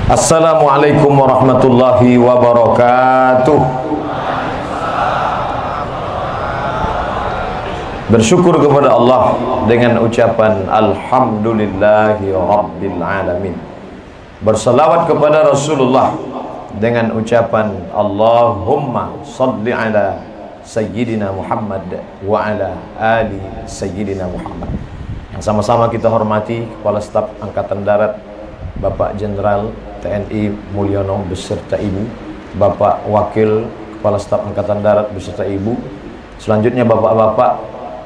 Assalamualaikum warahmatullahi wabarakatuh. Bersyukur kepada Allah dengan ucapan Alhamdulillahi Rabbil Alamin. Bersalawat kepada Rasulullah dengan ucapan Allahumma salli ala Sayyidina Muhammad wa ala ali Sayyidina Muhammad. Yang sama-sama kita hormati Kepala Staf Angkatan Darat Bapak Jenderal TNI Mulyono beserta Ibu, Bapak Wakil Kepala Staf Angkatan Darat beserta Ibu. Selanjutnya bapak-bapak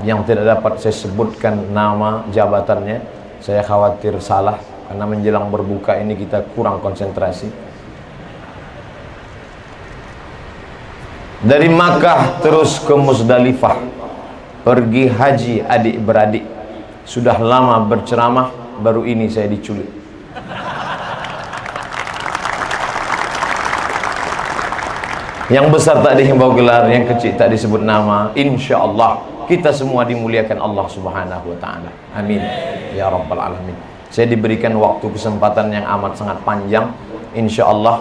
yang tidak dapat saya sebutkan nama jabatannya, saya khawatir salah karena menjelang berbuka ini kita kurang konsentrasi. Dari Makkah terus ke Musdalifah, pergi haji adik beradik. Sudah lama berceramah, baru ini saya diculik. Yang besar tak dihimbau gelar, yang kecil tak disebut nama. Insya Allah kita semua dimuliakan Allah Subhanahu wa Ta'ala. Amin ya Rabbal Alamin. Saya diberikan waktu kesempatan yang amat sangat panjang. Insya Allah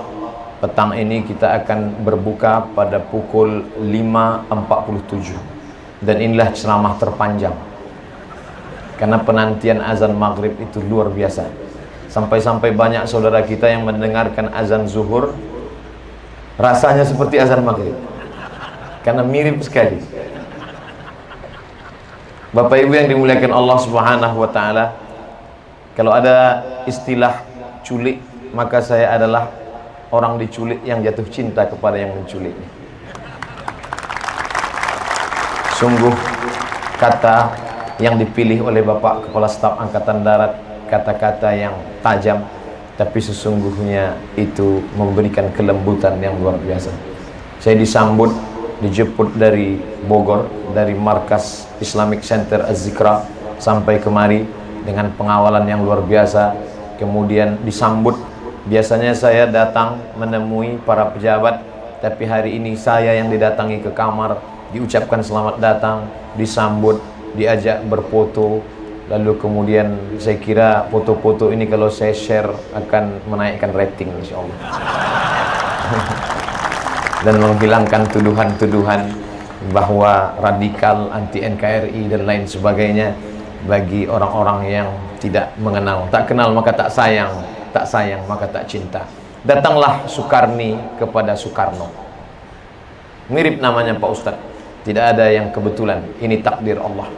petang ini kita akan berbuka pada pukul 5.47. Dan inilah ceramah terpanjang, karena penantian azan maghrib itu luar biasa. Sampai-sampai banyak saudara kita yang mendengarkan azan zuhur rasanya seperti azan maghrib, karena mirip sekali. Bapak Ibu yang dimuliakan Allah Subhanahu wa Ta'ala, kalau ada istilah culik, maka saya adalah orang diculik yang jatuh cinta kepada yang menculiknya. Sungguh kata yang dipilih oleh Bapak Kepala Staf Angkatan Darat, kata-kata yang tajam, tapi sesungguhnya itu memberikan kelembutan yang luar biasa. Saya disambut, dijemput dari Bogor, dari markas Islamic Center Az-Zikra sampai kemari dengan pengawalan yang luar biasa. Kemudian disambut, biasanya saya datang menemui para pejabat, tapi hari ini saya yang didatangi ke kamar, diucapkan selamat datang, disambut, diajak berfoto. Lalu kemudian saya kira foto-foto ini kalau saya share akan menaikkan rating insya Allah. Dan menghilangkan tuduhan-tuduhan bahwa radikal, anti NKRI dan lain sebagainya bagi orang-orang yang tidak mengenal. Tak kenal maka tak sayang, tak sayang maka tak cinta. Datanglah Sukarni kepada Soekarno. Mirip namanya Pak Ustadz. Tidak ada yang kebetulan, ini takdir Allah.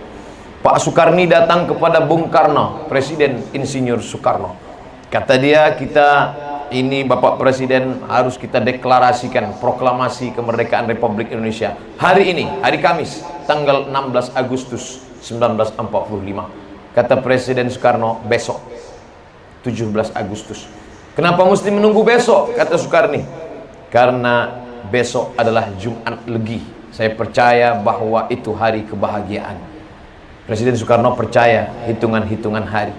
Pak Sukarni datang kepada Bung Karno, Presiden Insinyur Soekarno. Kata dia, kita ini Bapak Presiden harus kita deklarasikan proklamasi kemerdekaan Republik Indonesia hari ini, hari Kamis, tanggal 16 Agustus 1945. Kata Presiden Soekarno, besok 17 Agustus. Kenapa mesti menunggu besok? Kata Sukarni, karena besok adalah Jumat Legi. Saya percaya bahwa itu hari kebahagiaan. Presiden Soekarno percaya hitungan-hitungan hari.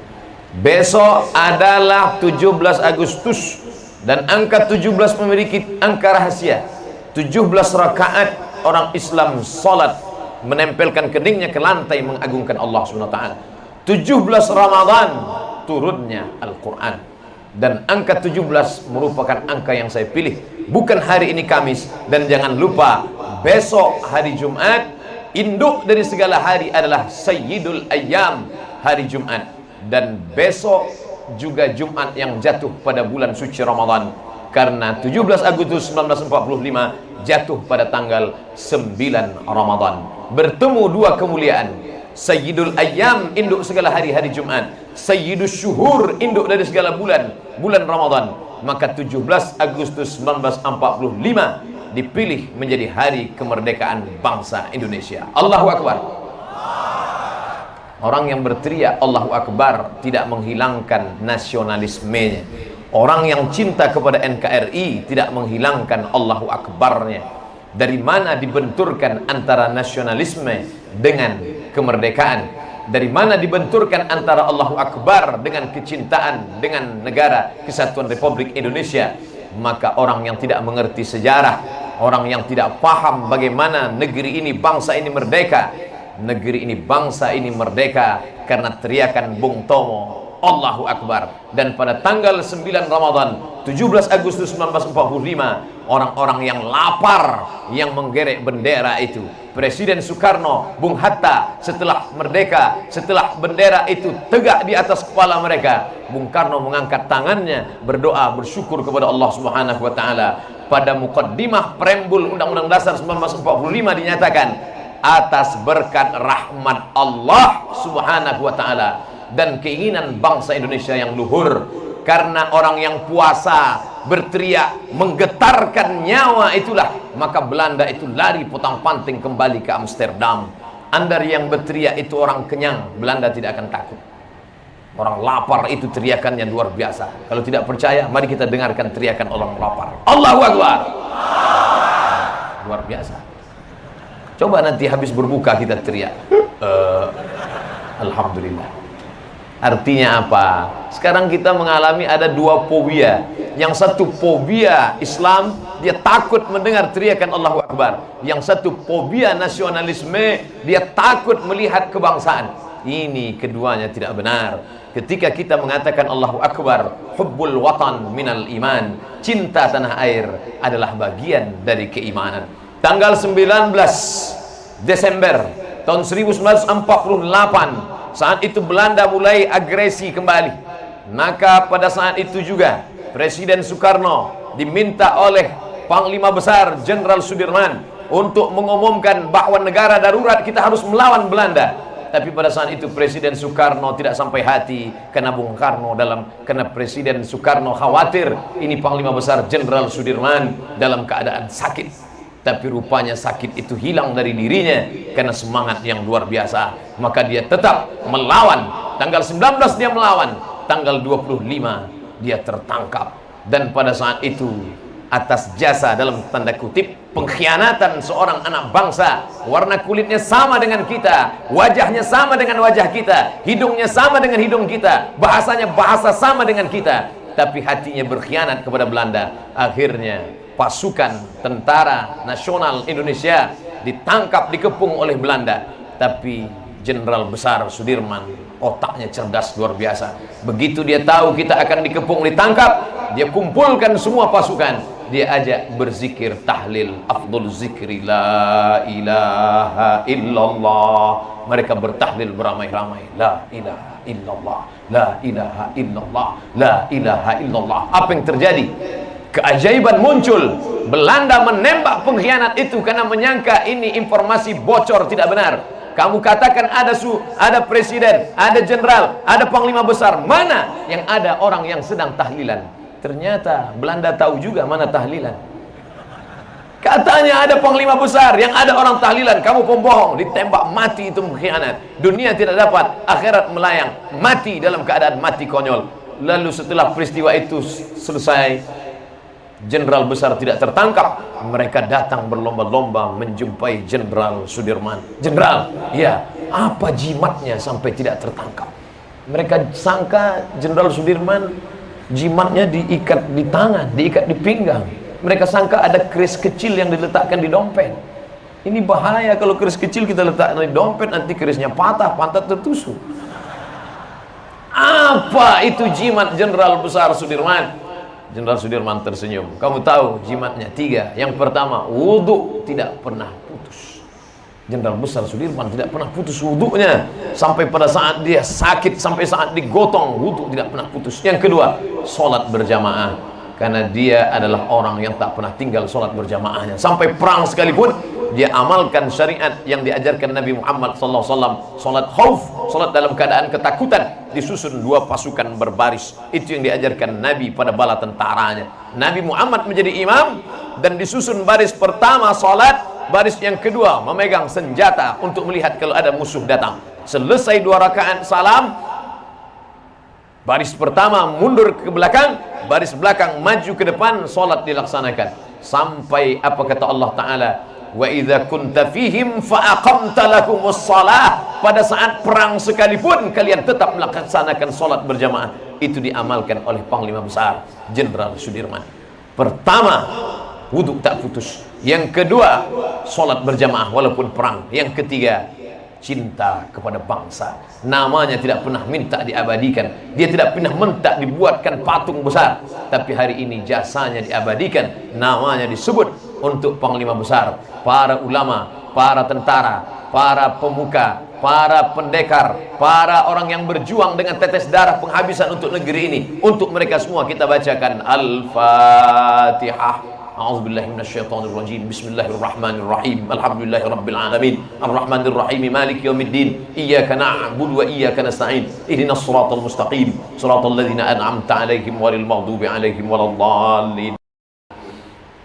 Besok adalah 17 Agustus dan angka 17 memiliki angka rahasia. 17 rakaat orang Islam salat menempelkan keningnya ke lantai mengagungkan Allah Subhanahu wa Ta'ala. 17 Ramadan turunnya Al-Quran. Dan angka 17 merupakan angka yang saya pilih, bukan hari ini Kamis. Dan jangan lupa besok hari Jumat, induk dari segala hari adalah Sayyidul Ayyam, hari Jumat. Dan besok juga Jumat yang jatuh pada bulan suci Ramadan, karena 17 Agustus 1945 jatuh pada tanggal 9 Ramadan. Bertemu dua kemuliaan, Sayyidul Ayyam, induk segala hari-hari Jumat, Sayyidus Syuhur, induk dari segala bulan, bulan Ramadan. Maka 17 Agustus 1945 dipilih menjadi hari kemerdekaan bangsa Indonesia. Allahu Akbar. Orang yang berteriak Allahu Akbar tidak menghilangkan nasionalismenya. Orang yang cinta kepada NKRI tidak menghilangkan Allahu Akbarnya. Dari mana dibenturkan antara nasionalisme dengan kemerdekaan? Dari mana dibenturkan antara Allahu Akbar dengan kecintaan dengan negara Kesatuan Republik Indonesia? Maka orang yang tidak mengerti sejarah, orang yang tidak paham bagaimana negeri ini, bangsa ini merdeka. Negeri ini, bangsa ini merdeka karena teriakan Bung Tomo, Allahu Akbar. Dan pada tanggal 9 Ramadan 17 Agustus 1945, orang-orang yang lapar yang menggerek bendera itu, Presiden Soekarno, Bung Hatta, setelah merdeka, setelah bendera itu tegak di atas kepala mereka, Bung Karno mengangkat tangannya, berdoa, bersyukur kepada Allah Subhanahu wa taala. Pada mukaddimah preambul Undang-Undang Dasar 1945 dinyatakan, atas berkat rahmat Allah Subhanahu wa taala dan keinginan bangsa Indonesia yang luhur, karena orang yang puasa berteriak menggetarkan nyawa itulah, maka Belanda itu lari potang-panting kembali ke Amsterdam. Anda yang berteriak itu orang kenyang, Belanda tidak akan takut. Orang lapar itu teriakannya luar biasa. Kalau tidak percaya, mari kita dengarkan teriakan orang lapar. Allahu Akbar. Luar biasa. Coba nanti habis berbuka kita teriak Alhamdulillah. Artinya apa? Sekarang kita mengalami ada dua fobia. Yang satu fobia Islam, dia takut mendengar teriakan Allahu Akbar. Yang satu fobia nasionalisme, dia takut melihat kebangsaan. Ini keduanya tidak benar. Ketika kita mengatakan Allahu Akbar, hubbul watan minal iman, cinta tanah air adalah bagian dari keimanan. Tanggal 19 Desember tahun 1948, saat itu Belanda mulai agresi kembali. Maka pada saat itu juga Presiden Soekarno diminta oleh Panglima Besar Jenderal Sudirman untuk mengumumkan bahwa negara darurat, kita harus melawan Belanda. Tapi pada saat itu Presiden Soekarno tidak sampai hati, karena Presiden Soekarno khawatir ini Panglima Besar Jenderal Sudirman dalam keadaan sakit. Tapi rupanya sakit itu hilang dari dirinya karena semangat yang luar biasa. Maka dia tetap melawan. Tanggal 19 dia melawan, tanggal 25 dia tertangkap. Dan pada saat itu, atas jasa dalam tanda kutip pengkhianatan seorang anak bangsa, warna kulitnya sama dengan kita, wajahnya sama dengan wajah kita, hidungnya sama dengan hidung kita, bahasanya bahasa sama dengan kita, tapi hatinya berkhianat kepada Belanda. Akhirnya pasukan tentara nasional Indonesia ditangkap, dikepung oleh Belanda. Tapi Jenderal Besar Sudirman otaknya cerdas luar biasa. Begitu dia tahu kita akan dikepung, ditangkap, dia kumpulkan semua pasukan, dia ajak berzikir tahlil, afdhul zikri la ilaha illallah. Mereka bertahlil beramai-ramai, la ilaha illallah, la ilaha illallah, la ilaha illallah. Apa yang terjadi? Keajaiban muncul. Belanda menembak pengkhianat itu karena menyangka ini informasi bocor, tidak benar. Kamu katakan ada presiden, ada jenderal, ada panglima besar, mana yang ada orang yang sedang tahlilan? Ternyata Belanda tahu juga mana tahlilan. Katanya ada panglima besar, yang ada orang tahlilan. Kamu pembohong, ditembak mati itu pengkhianat. Dunia tidak dapat, akhirat melayang, mati dalam keadaan mati konyol. Lalu setelah peristiwa itu selesai, Jenderal Besar tidak tertangkap, mereka datang berlomba-lomba menjumpai Jenderal Sudirman. Jenderal, ya, apa jimatnya sampai tidak tertangkap? Mereka sangka Jenderal Sudirman jimatnya diikat di tangan, diikat di pinggang. Mereka sangka ada keris kecil yang diletakkan di dompet. Ini bahaya kalau keris kecil kita letakkan di dompet, nanti kerisnya patah, pantat tertusuk. Apa itu jimat Jenderal Besar Sudirman? Jenderal Sudirman tersenyum. Kamu tahu jimatnya 3. Yang pertama, wudhu tidak pernah putus. Jenderal Besar Sudirman tidak pernah putus wudhunya. Sampai pada saat dia sakit, sampai saat digotong, wudhu tidak pernah putus. Yang kedua, sholat berjamaah. Karena dia adalah orang yang tak pernah tinggal sholat berjamaahnya. Sampai perang sekalipun, dia amalkan syariat yang diajarkan Nabi Muhammad SAW. Sholat khauf, sholat dalam keadaan ketakutan, disusun 2 pasukan berbaris. Itu yang diajarkan Nabi pada bala tentaranya. Nabi Muhammad menjadi imam, dan disusun baris pertama sholat, baris yang kedua memegang senjata untuk melihat kalau ada musuh datang. Selesai 2 rakaat salam, baris pertama mundur ke belakang, baris belakang maju ke depan, sholat dilaksanakan. Sampai apa kata Allah Ta'ala, wa idza kunta fihim fa aqamta lakumus shalah. Pada saat perang sekalipun kalian tetap melaksanakan salat berjamaah. Itu diamalkan oleh Panglima Besar Jenderal Sudirman. Pertama, wudu tak putus. Yang kedua, salat berjamaah walaupun perang. Yang ketiga, cinta kepada bangsa. Namanya tidak pernah minta diabadikan, dia tidak pernah minta dibuatkan patung besar, tapi hari ini jasanya diabadikan, namanya disebut untuk panglima besar, para ulama, para tentara, para pemuka, para pendekar, para orang yang berjuang dengan tetes darah penghabisan untuk negeri ini. Untuk mereka semua kita bacakan Al-Fatihah. A'udzubillahi minasyaitonirrajim. Bismillahirrahmanirrahim. Alhamdulillahirabbil alamin. Arrahmanirrahim. Maliki yaumiddin. Iyyaka na'budu wa iyyaka nasta'in. Ihdinas shiratal mustaqim. Shiratal ladzina an'amta 'alaihim ghairil maghdubi 'alaihim waladdallin.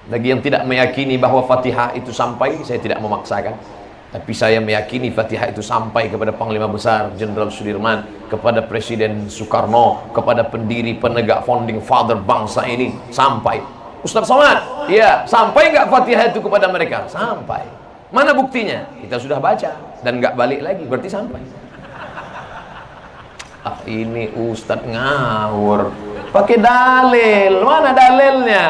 Bagi yang tidak meyakini bahwa Fatihah itu sampai, saya tidak memaksakan. Tapi saya meyakini Fatihah itu sampai kepada Panglima Besar Jenderal Sudirman, kepada Presiden Soekarno, kepada pendiri penegak founding father bangsa ini. Sampai. Ustaz Somad, ya, sampai nggak Fatihah itu kepada mereka? Sampai. Mana buktinya? Kita sudah baca dan nggak balik lagi, berarti sampai. Ini Ustaz ngawur, pakai dalil. Mana dalilnya?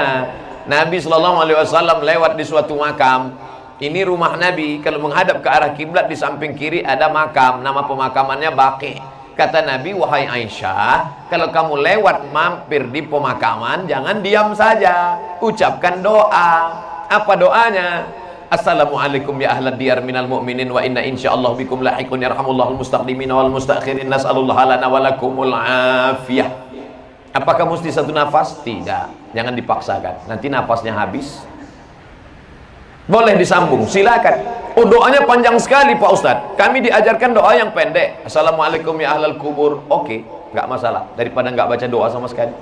Nabi Shallallahu Alaihi Wasallam lewat di suatu makam. Ini rumah Nabi, kalau menghadap ke arah kiblat di samping kiri ada makam, nama pemakamannya Baqi'. Kata Nabi, wahai Aisyah, kalau kamu lewat mampir di pemakaman, jangan diam saja, ucapkan doa. Apa doanya? Assalamualaikum ya ahlad diyar minal mu'minin wa inna insyaallah bikum lahiqun yarhamullahul mustaqdimin wal mustakhirin nas'alullaha lana wa lakumul afiyah. Apakah mesti satu nafas? Tidak, jangan dipaksakan, nanti nafasnya habis. Boleh disambung, silakan. Oh, doanya panjang sekali Pak Ustadz. Kami diajarkan doa yang pendek. Assalamualaikum ya ahlal kubur. Oke, nggak masalah. Daripada nggak baca doa sama sekali.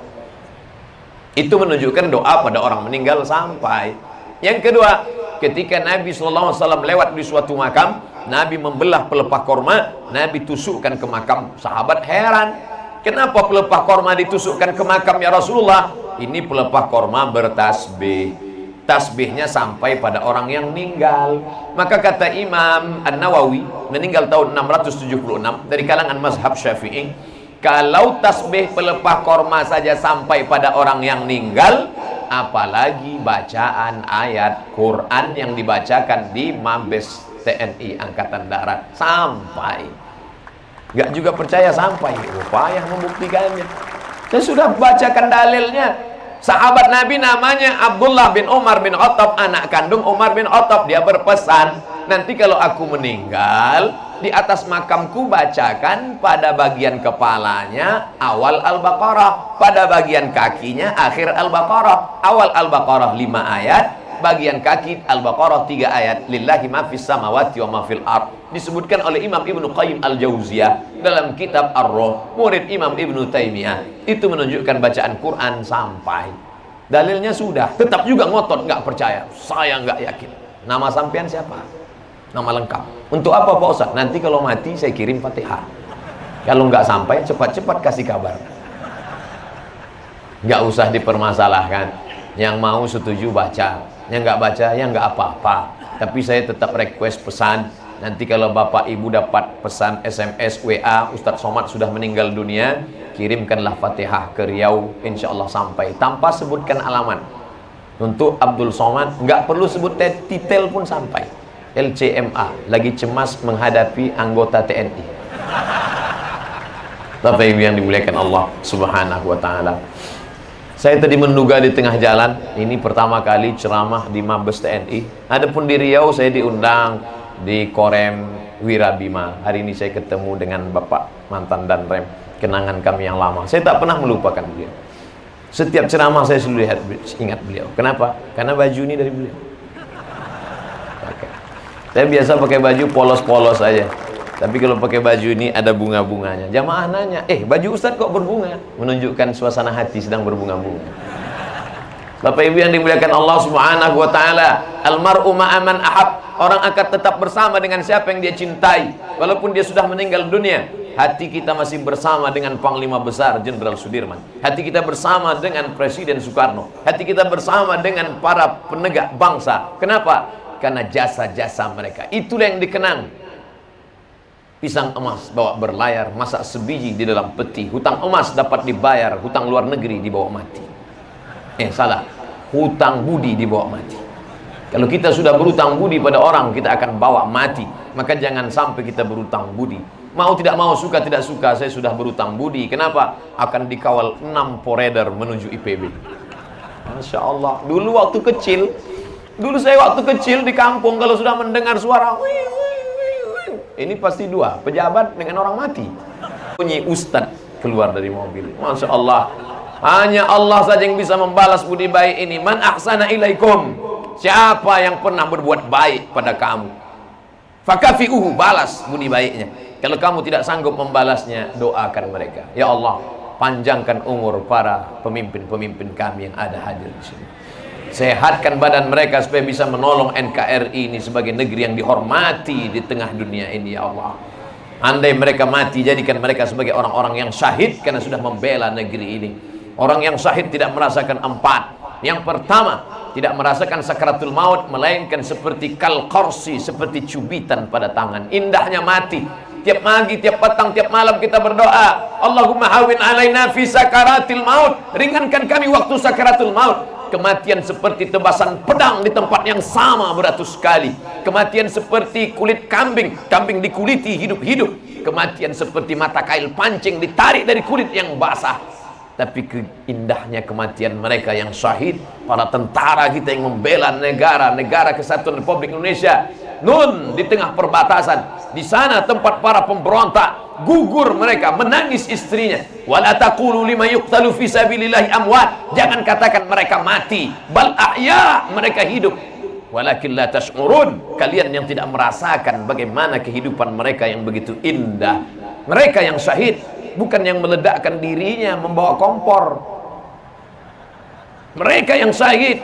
Itu menunjukkan doa pada orang meninggal sampai. Yang kedua, ketika Nabi SAW lewat di suatu makam, Nabi membelah pelepah korma, Nabi tusukkan ke makam. Sahabat heran, kenapa pelepah korma ditusukkan ke makam ya Rasulullah? Ini pelepah korma bertasbih. Tasbihnya sampai pada orang yang meninggal. Maka kata Imam An-Nawawi, meninggal tahun 676, dari kalangan mazhab Syafi'i, kalau tasbih pelepah korma saja sampai pada orang yang meninggal, apalagi bacaan ayat Quran yang dibacakan di Mabes TNI Angkatan Darat. Sampai. Gak juga percaya sampai, upaya membuktikannya. Saya sudah bacakan dalilnya. Sahabat Nabi namanya Abdullah bin Umar bin Khattab, anak kandung Umar bin Khattab. Dia berpesan, nanti kalau aku meninggal, di atas makamku bacakan pada bagian kepalanya awal Al-Baqarah, pada bagian kakinya akhir Al-Baqarah. Awal Al-Baqarah 5 ayat, bagian kaki Al-Baqarah 3 ayat. Lillahi ma fis samawati wa ma fil ard. Disebutkan oleh Imam Ibnu Qayyim Al-Jauziyah dalam kitab Ar-Ruh, murid Imam Ibnu Taimiyah. Itu menunjukkan bacaan Quran sampai. Dalilnya sudah, tetap juga ngotot, nggak percaya. Saya nggak yakin. Nama sampean siapa? Nama lengkap. Untuk apa Pak Ustaz? Nanti kalau mati saya kirim Fatihah. Kalau nggak sampai, cepat-cepat kasih kabar. Nggak usah dipermasalahkan. Yang mau setuju baca, yang nggak baca ya nggak apa-apa. Tapi saya tetap request pesan. Nanti kalau Bapak Ibu dapat pesan SMS, WA, Ustadz Somad sudah meninggal dunia, kirimkanlah Fatihah ke Riau, insya Allah sampai, tanpa sebutkan alamat. Untuk Abdul Somad, nggak perlu sebut titel pun sampai. LCMA, lagi cemas menghadapi anggota TNI. Bapak Ibu yang dimuliakan Allah Subhanahu wa Ta'ala. Saya tadi menduga di tengah jalan, ini pertama kali ceramah di Mabes TNI. Adapun di Riau saya diundang di Korem Wirabima. Hari ini saya ketemu dengan Bapak mantan Danrem, kenangan kami yang lama. Saya tak pernah melupakan beliau. Setiap ceramah saya selalu ingat beliau. Kenapa? Karena baju ini dari beliau. Oke. Saya biasa pakai baju polos-polos aja. Tapi kalau pakai baju ini ada bunga-bunganya. Jamaah nanya, baju Ustadz kok berbunga? Menunjukkan suasana hati sedang berbunga-bunga. Bapak Ibu yang dimuliakan Allah Subhanahu wa Ta'ala, almar'u ma'aman ahab. Orang akan tetap bersama dengan siapa yang dia cintai, walaupun dia sudah meninggal dunia. Hati kita masih bersama dengan Panglima Besar Jenderal Sudirman. Hati kita bersama dengan Presiden Soekarno. Hati kita bersama dengan para penegak bangsa. Kenapa? Karena jasa-jasa mereka. Itulah yang dikenang. Pisang emas bawa berlayar, masak sebiji di dalam peti. Hutang emas dapat dibayar, hutang luar negeri dibawa mati. Salah. Hutang budi dibawa mati. Kalau kita sudah berutang budi pada orang, kita akan bawa mati. Maka jangan sampai kita berutang budi. Mau tidak mau, suka tidak suka, saya sudah berutang budi. Kenapa? Akan dikawal 6 poreder menuju IPB. Masya Allah. Dulu waktu kecil di kampung, kalau sudah mendengar suara ini pasti 2 pejabat dengan orang mati. Bunyi ustadz keluar dari mobil. Masya Allah. Hanya Allah saja yang bisa membalas budi baik ini. Man ahsana ilaikum. Siapa yang pernah berbuat baik pada kamu, fakafi'uhu, balas budi baiknya. Kalau kamu tidak sanggup membalasnya, doakan mereka. Ya Allah, panjangkan umur para pemimpin-pemimpin kami yang ada hadir di sini. Sehatkan badan mereka supaya bisa menolong NKRI ini sebagai negeri yang dihormati di tengah dunia ini, ya Allah. Andai mereka mati, jadikan mereka sebagai orang-orang yang syahid karena sudah membela negeri ini. Orang yang syahid tidak merasakan 4. Yang pertama, tidak merasakan sakratul maut, melainkan seperti kal-qarsi, seperti cubitan pada tangan. Indahnya mati. Tiap pagi, tiap petang, tiap malam kita berdoa, Allahumma hawin alaina fi sakaratil maut. Ringankan kami waktu sakaratul maut. Kematian seperti tebasan pedang di tempat yang sama beratus kali. Kematian seperti kulit kambing, kambing dikuliti hidup-hidup. Kematian seperti mata kail pancing ditarik dari kulit yang basah. Tapi indahnya kematian mereka yang syahid, para tentara kita yang membela negara kesatuan Republik Indonesia. Nun, di tengah perbatasan, di sana tempat para pemberontak, gugur mereka, menangis istrinya. Wala taqulu lima yuqtalu fi sabilillahi amwat. Jangan katakan mereka mati, bal ahya, mereka hidup. Walakin la tash'urun, kalian yang tidak merasakan bagaimana kehidupan mereka yang begitu indah. Mereka yang syahid bukan yang meledakkan dirinya membawa kompor. Mereka yang syahid,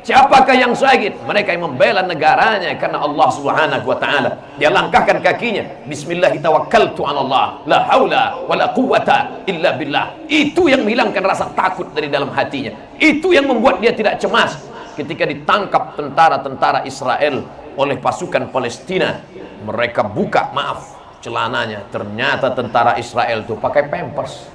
siapakah yang syahid? Mereka yang membela negaranya karena Allah Subhanahu wa taala. Dia langkahkan kakinya, bismillahi tawakkaltu 'ala Allah, la haula wala quwwata illa billah. Itu yang menghilangkan rasa takut dari dalam hatinya. Itu yang membuat dia tidak cemas ketika ditangkap tentara-tentara Israel oleh pasukan Palestina. Mereka buka, celananya, ternyata tentara Israel itu pakai pampers,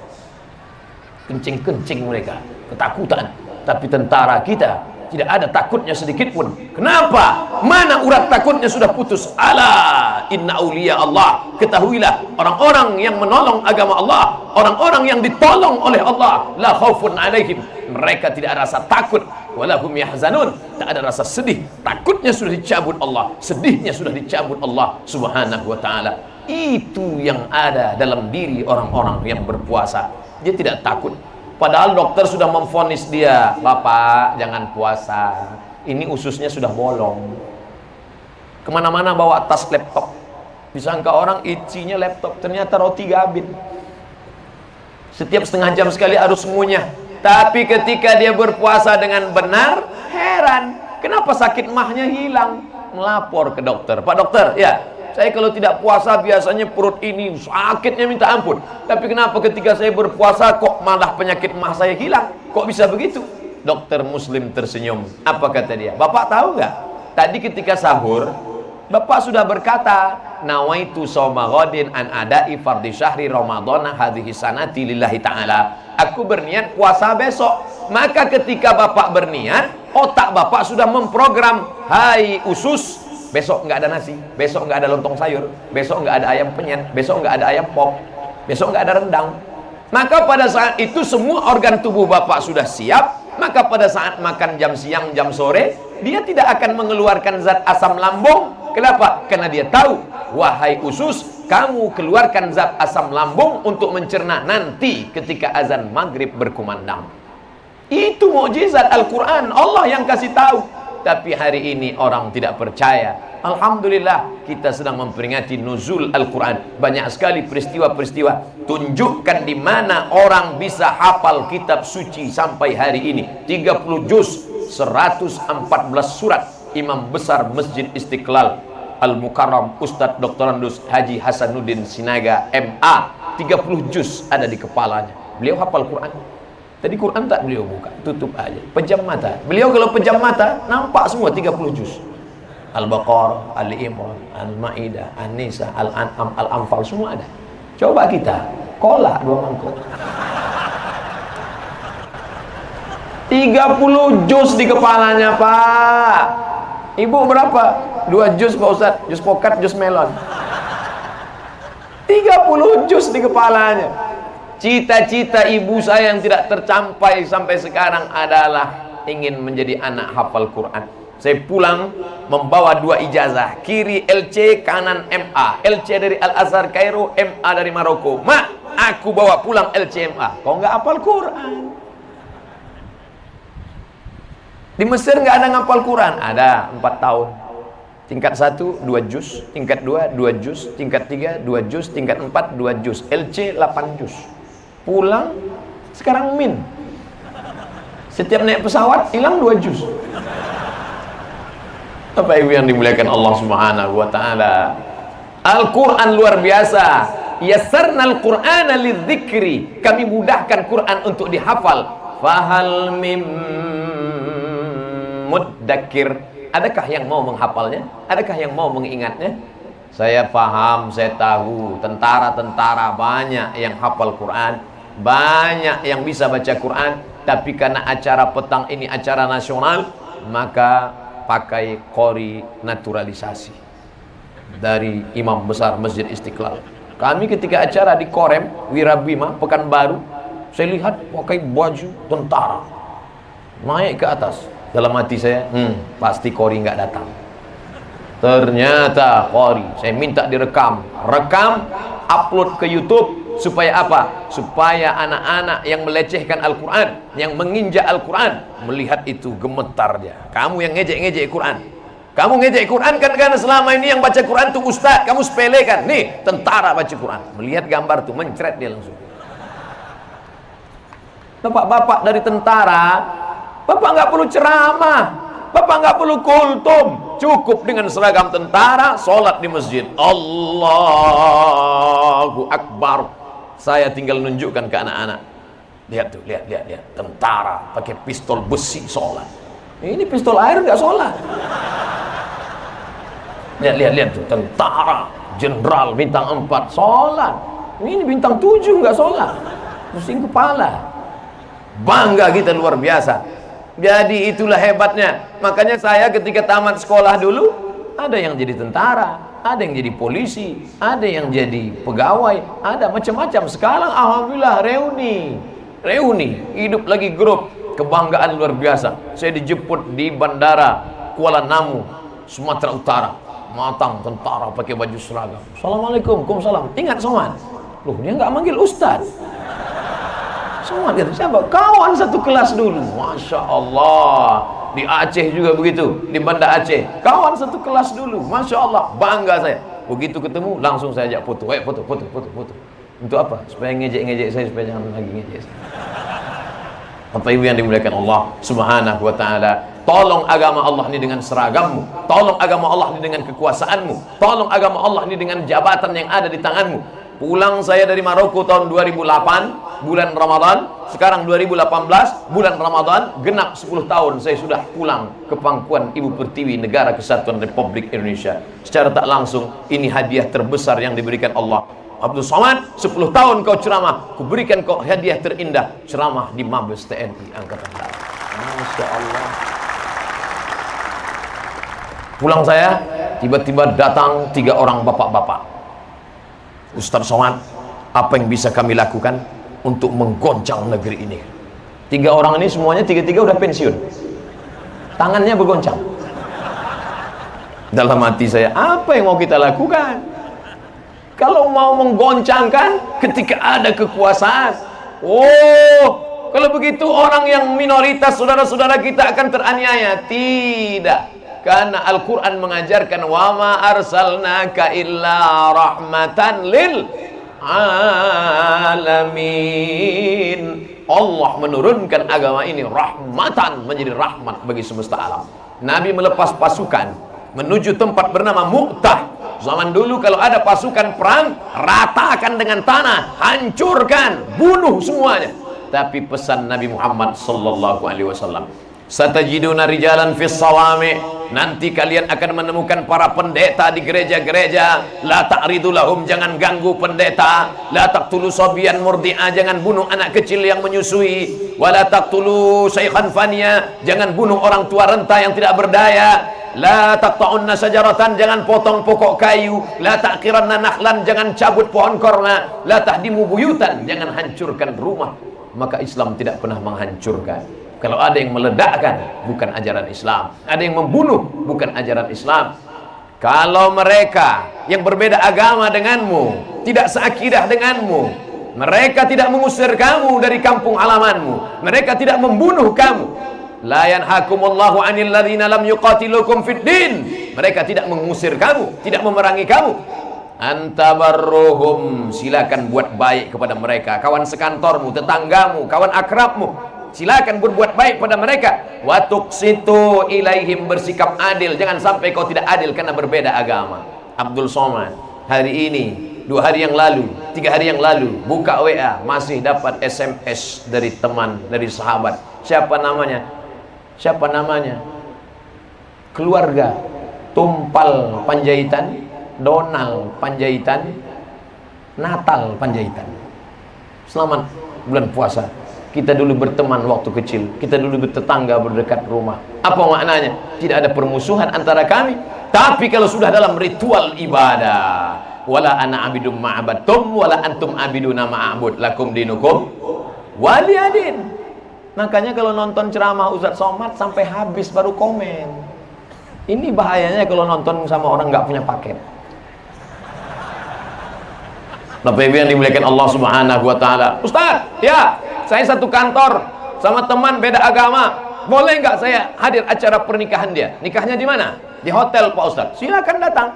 kencing-kencing mereka, ketakutan. Tapi tentara kita tidak ada takutnya sedikit pun. Kenapa? Mana urat takutnya sudah putus. Ala inna auliya Allah, ketahuilah orang-orang yang menolong agama Allah, orang-orang yang ditolong oleh Allah, la khaufun alaihim, mereka tidak ada rasa takut, walahum yahzanun, tak ada rasa sedih. Takutnya sudah dicabut Allah, sedihnya sudah dicabut Allah Subhanahu wa taala. Itu yang ada dalam diri orang-orang yang berpuasa. Dia tidak takut. Padahal dokter sudah memvonis dia, Bapak jangan puasa, ini ususnya sudah bolong. Kemana-mana bawa tas laptop. Disangka orang isinya laptop, ternyata roti gabin. Setiap setengah jam sekali harus ngunyah. Tapi ketika dia berpuasa dengan benar, heran, kenapa sakit mahnya hilang. Melapor ke dokter, Pak dokter, ya saya kalau tidak puasa biasanya perut ini sakitnya minta ampun. Tapi kenapa ketika saya berpuasa kok malah penyakit mah saya hilang? Kok bisa begitu? Dokter Muslim tersenyum. Apa kata dia? Bapak tahu nggak? Tadi ketika sahur, Bapak sudah berkata, nawaitu shauma ghadin an adai fardhi syahri ramadhana hadhihi sanati lillahi ta'ala. Aku berniat puasa besok. Maka ketika Bapak berniat, otak Bapak sudah memprogram, hai usus, besok nggak ada nasi, besok nggak ada lontong sayur, besok nggak ada ayam penyet, besok nggak ada ayam pop, besok nggak ada rendang. Maka pada saat itu semua organ tubuh Bapak sudah siap. Maka pada saat makan jam siang, jam sore, dia tidak akan mengeluarkan zat asam lambung. Kenapa? Karena dia tahu, wahai usus, kamu keluarkan zat asam lambung untuk mencerna nanti ketika azan maghrib berkumandang. Itu mukjizat Al-Quran, Allah yang kasih tahu. Tapi hari ini orang tidak percaya. Alhamdulillah, kita sedang memperingati nuzul Al-Quran. Banyak sekali peristiwa-peristiwa. Tunjukkan di mana orang bisa hafal kitab suci sampai hari ini. 30 juz, 114 surat. Imam besar Masjid Istiqlal Al-Mukarram Ustadz Dr. Andus Haji Hasanuddin Sinaga MA, 30 juz ada di kepalanya. Beliau hafal Quran. Tadi Quran tak beliau buka, tutup aja, pejam mata. Beliau kalau pejam mata, nampak semua 30 juz. Al-Baqarah, Al-Imran, Al-Ma'idah, An-Nisa, Al-An'am, Al-Anfal, semua ada. Coba kita, kolak 2 mangkuk. 30 juz di kepalanya, Pak. Ibu berapa? 2 jus Pak Ustaz, jus pokat, jus melon. 30 jus di kepalanya. Cita-cita ibu saya yang tidak tercapai sampai sekarang adalah ingin menjadi anak hafal Quran. Saya pulang membawa 2 ijazah, kiri LC, kanan MA. LC dari Al-Azhar Kairo, MA dari Maroko. Mak, aku bawa pulang LC MA. Kau nggak hafal Quran? Di Mesir nggak ada ngapal Quran? Ada, 4 tahun. Tingkat 1 2 juz, tingkat 2 2 juz, tingkat 3 2 juz, tingkat 4 2 juz, LC 8 juz. Pulang sekarang min. Setiap naik pesawat hilang 2 juz. Bapak Ibu yang dimuliakan Allah Subhanahu wa taala. Al-Qur'an luar biasa. Yassarnal Qur'ana lidzikri. Kami mudahkan Quran untuk dihafal. Fahal mim muddakir. Adakah yang mau menghafalnya? Adakah yang mau mengingatnya? Saya paham, saya tahu tentara-tentara banyak yang hafal Quran, banyak yang bisa baca Quran, tapi karena acara petang ini acara nasional, maka pakai qori naturalisasi dari imam besar Masjid Istiqlal. Kami ketika acara di Korem, Wirabima, Pekanbaru, saya lihat pakai baju tentara naik ke atas. Dalam hati saya, pasti qori nggak datang. Ternyata qori. Saya minta direkam, upload ke YouTube. Supaya apa? Supaya anak-anak yang melecehkan Al-Quran, yang menginjak Al-Quran, melihat itu gemetar dia. Kamu yang ngejek-ngejek Quran, kamu ngejek Quran kan karena selama ini yang baca Quran tuh ustaz, kamu sepelekan. Nih, tentara baca Quran. Melihat gambar tuh, mencret dia langsung. Bapak-bapak dari tentara, bapak nggak perlu ceramah, bapak nggak perlu kultum, cukup dengan seragam tentara, sholat di masjid, Allahu Akbar. Saya tinggal nunjukkan ke anak-anak, lihat tuh, lihat, tentara pakai pistol besi sholat. Ini pistol air nggak sholat. Lihat tuh, tentara, jenderal bintang 4 sholat. Ini bintang 7 nggak sholat, pusing kepala. Bangga kita luar biasa. Jadi itulah hebatnya. Makanya saya ketika tamat sekolah dulu, ada yang jadi tentara, ada yang jadi polisi, ada yang jadi pegawai, ada macam-macam. Sekarang alhamdulillah reuni, hidup lagi grup, kebanggaan luar biasa. Saya dijemput di bandara Kuala Namu, Sumatera Utara. Matang tentara pakai baju seragam. Assalamualaikum, waalaikumsalam. Ingat soman? Loh, dia nggak manggil ustaz. Soman gitu, siapa? Kawan satu kelas dulu. Masya Allah. Di Aceh juga begitu, di Banda Aceh. Kawan satu kelas dulu. Masya Allah, bangga saya. Begitu ketemu, langsung saya ajak foto. Foto. Untuk apa? Supaya ngejek-ngejek saya, supaya jangan lagi ngejek saya. Bapak Ibu yang dimuliakan Allah Subhanahu wa ta'ala, tolong agama Allah ini dengan seragammu, tolong agama Allah ini dengan kekuasaanmu, tolong agama Allah ini dengan jabatan yang ada di tanganmu. Pulang saya dari Maroko tahun 2008 bulan Ramadan, sekarang 2018 bulan Ramadan, genap 10 tahun saya sudah pulang ke pangkuan Ibu Pertiwi, Negara Kesatuan Republik Indonesia. Secara tak langsung ini hadiah terbesar yang diberikan Allah. Abdul Somad, 10 tahun kau ceramah, kuberikan kau hadiah terindah, ceramah di Mabes TNI Angkatan Darat. Masya Allah. Pulang saya, tiba-tiba datang 3 orang bapak-bapak. Ustaz Somad, apa yang bisa kami lakukan untuk menggoncang negeri ini? 3 orang ini semuanya, 3-3 udah pensiun, tangannya bergoncang. Dalam hati saya, apa yang mau kita lakukan? Kalau mau menggoncangkan ketika ada kekuasaan, kalau begitu orang yang minoritas, saudara-saudara kita akan teraniaya. Tidak, karena Al-Quran mengajarkan, wa ma arsalnaka illa rahmatan lil alamin. Allah menurunkan agama ini rahmatan, menjadi rahmat bagi semesta alam. Nabi melepas pasukan menuju tempat bernama Mu'tah. Zaman dulu kalau ada pasukan perang, ratakan dengan tanah, hancurkan, bunuh semuanya. Tapi pesan Nabi Muhammad sallallahu alaihi wasallam, satajiduna rijalan fis sawami, nanti kalian akan menemukan para pendeta di gereja-gereja. La ta'ridu lahum, jangan ganggu pendeta. La taqtulu sabiyan murdi'a, jangan bunuh anak kecil yang menyusui. Wa la taqtulu syaikhan faniya, jangan bunuh orang tua renta yang tidak berdaya. La taqta'unna syajaratan, jangan potong pokok kayu. La taqiranna nakhlan, jangan cabut pohon korma. La tahdimu buyutan, jangan hancurkan rumah. Maka Islam tidak pernah menghancurkan. Kalau ada yang meledakkan, bukan ajaran Islam. Ada yang membunuh, bukan ajaran Islam. Kalau mereka yang berbeda agama denganmu, tidak seakidah denganmu, mereka tidak mengusir kamu dari kampung halamanmu, mereka tidak membunuh kamu, la yanhakumullahu 'anil ladzina lam yuqatilukum fid din, mereka tidak mengusir kamu, tidak memerangi kamu, antabarruhum, silakan buat baik kepada mereka. Kawan sekantormu, tetanggamu, kawan akrabmu, silakan berbuat baik pada mereka. Wa tuqsitu ilaihim, bersikap adil, jangan sampai kau tidak adil karena berbeda agama. Abdul Somad hari ini, 2 hari yang lalu, 3 hari yang lalu, buka WA, masih dapat SMS dari teman, dari sahabat. Siapa namanya? Siapa namanya? Keluarga Tumpal Panjaitan, Donald Panjaitan, Natal Panjaitan. Selamat bulan puasa. Kita dulu berteman waktu kecil, kita dulu bertetangga berdekat rumah. Apa maknanya? Tidak ada permusuhan antara kami. Tapi kalau sudah dalam ritual ibadah, wala ana abidum ma'abattum wala antum abiduna ma'abud lakum dinukum waliyadin. Makanya kalau nonton ceramah Ustadz Somad sampai habis baru komen. Ini bahayanya kalau nonton sama orang nggak punya paket. Bapak Ibu yang dimuliakan Allah Subhanahu wa taala. Ustadz, ya, saya satu kantor sama teman beda agama. Boleh nggak saya hadir acara pernikahan dia? Nikahnya di mana? Di hotel Pak Ustadz. Silakan datang.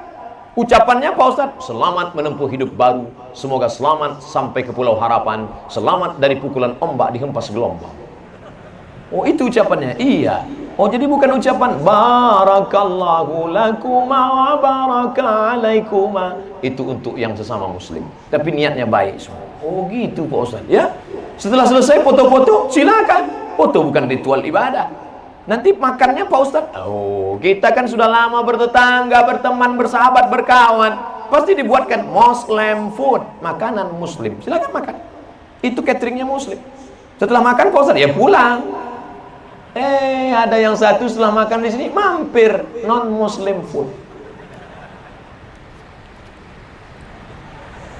Ucapannya Pak Ustadz, selamat menempuh hidup baru. Semoga selamat sampai ke Pulau Harapan. Selamat dari pukulan ombak dihempas gelombang. Oh, itu ucapannya? Iya. Oh, jadi bukan ucapan barakallahu lakuma wa baraka alaikuma. Itu untuk yang sesama muslim. Tapi niatnya baik semua. Oh, gitu Pak Ustaz. Ya. Setelah selesai foto-foto, silakan. Foto bukan ritual ibadah. Nanti makannya Pak Ustaz. Oh, kita kan sudah lama bertetangga, berteman, bersahabat, berkawan. Pasti dibuatkan Muslim food, makanan muslim. Silakan makan. Itu cateringnya muslim. Setelah makan Pak Ustaz, ya pulang. Ada yang satu setelah makan di sini mampir non muslim food.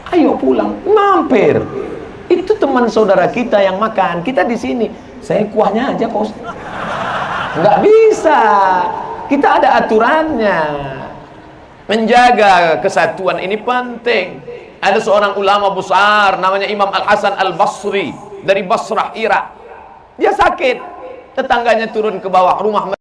Ayo pulang, mampir. Itu teman saudara kita yang makan, kita di sini. Saya kuahnya aja Pak Ustaz. Nggak bisa. Kita ada aturannya. Menjaga kesatuan ini penting. Ada seorang ulama besar namanya Imam Al-Hasan Al-Basri dari Basrah, Irak. Dia sakit. Tetangganya turun ke bawah rumah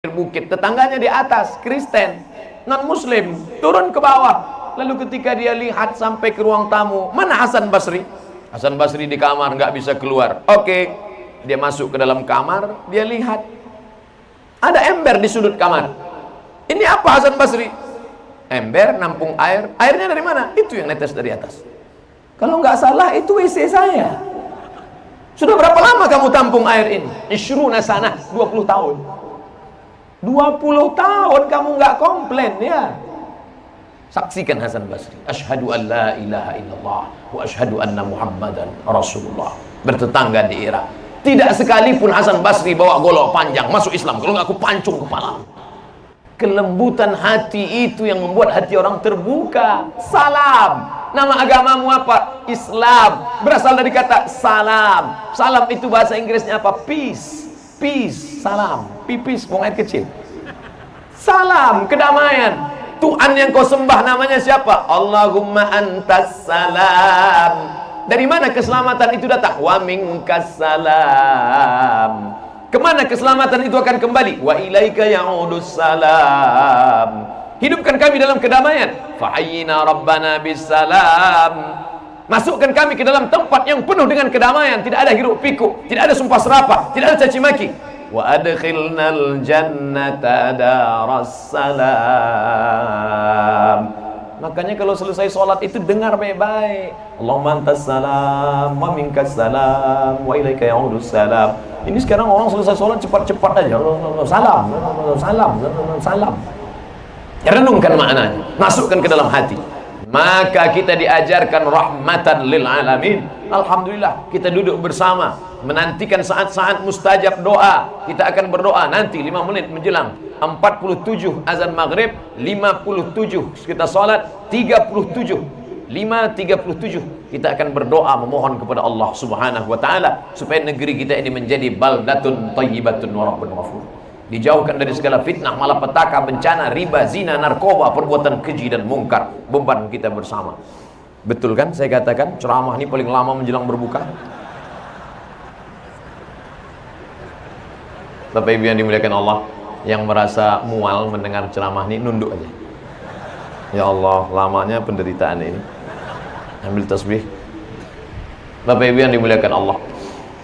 bukit, tetangganya di atas Kristen non muslim turun ke bawah. Lalu ketika dia lihat sampai ke ruang tamu, mana Hasan Basri? Hasan Basri di kamar, nggak bisa keluar. Oke, dia masuk ke dalam kamar, dia lihat ada ember di sudut kamar. Ini apa Hasan Basri? Ember nampung air. Airnya dari mana? Itu yang netes dari atas. Kalau nggak salah itu WC saya. Sudah berapa lama kamu tampung air ini? Isyruna sanah, 20 tahun. 20 tahun kamu nggak komplain ya. Saksikan Hasan Basri. Asyhadu an la ilaha illallah wa asyhadu anna Muhammadan Rasulullah. Bertetangga di Irak. Tidak sekalipun Hasan Basri bawa golok panjang masuk Islam, kalau nggak aku pancung kepala. Kelembutan hati itu yang membuat hati orang terbuka. Salam. Nama agamamu apa? Islam. Berasal dari kata salam. Salam itu bahasa Inggrisnya apa? Peace. Peace. Salam. Pipis, buang air kecil. Salam, kedamaian. Tuhan yang kau sembah namanya siapa? Allahumma antas salam. Dari mana keselamatan itu datang? Wa minkas salam. Kemana keselamatan itu akan kembali? Wa ilaika ya'udus salam. Hidupkan kami dalam kedamaian. Fahayyina rabbana bisalam. Masukkan kami ke dalam tempat yang penuh dengan kedamaian. Tidak ada hiruk pikuk, tidak ada sumpah serapah, tidak ada caci maki. Wa adkhilnal jannata daras salam. Makanya kalau selesai sholat itu dengar baik-baik. Allahumma antas salam wa minkas salam wa ilaika ya'udus salam. Ini sekarang orang selesai sholat cepat-cepat aja. Salam, salam, salam. Renungkan maknanya, masukkan ke dalam hati. Maka kita diajarkan rahmatan lil alamin. Alhamdulillah, kita duduk bersama menantikan saat-saat mustajab doa. Kita akan berdoa nanti 5 menit menjelang 47 azan maghrib, 57 kita salat, 5:37 kita akan berdoa memohon kepada Allah Subhanahu wa taala supaya negeri kita ini menjadi baldatun thayyibatun wa rabbun ghafur. Dijauhkan dari segala fitnah, malapetaka, bencana, riba, zina, narkoba, perbuatan keji dan mungkar. Beban kita bersama. Betul kan saya katakan ceramah ini paling lama menjelang berbuka? Bapak Ibu yang dimuliakan Allah, yang merasa mual mendengar ceramah ini nunduk aja. Ya Allah, lamanya penderitaan ini. Ambil tasbih. Bapak Ibu yang dimuliakan Allah,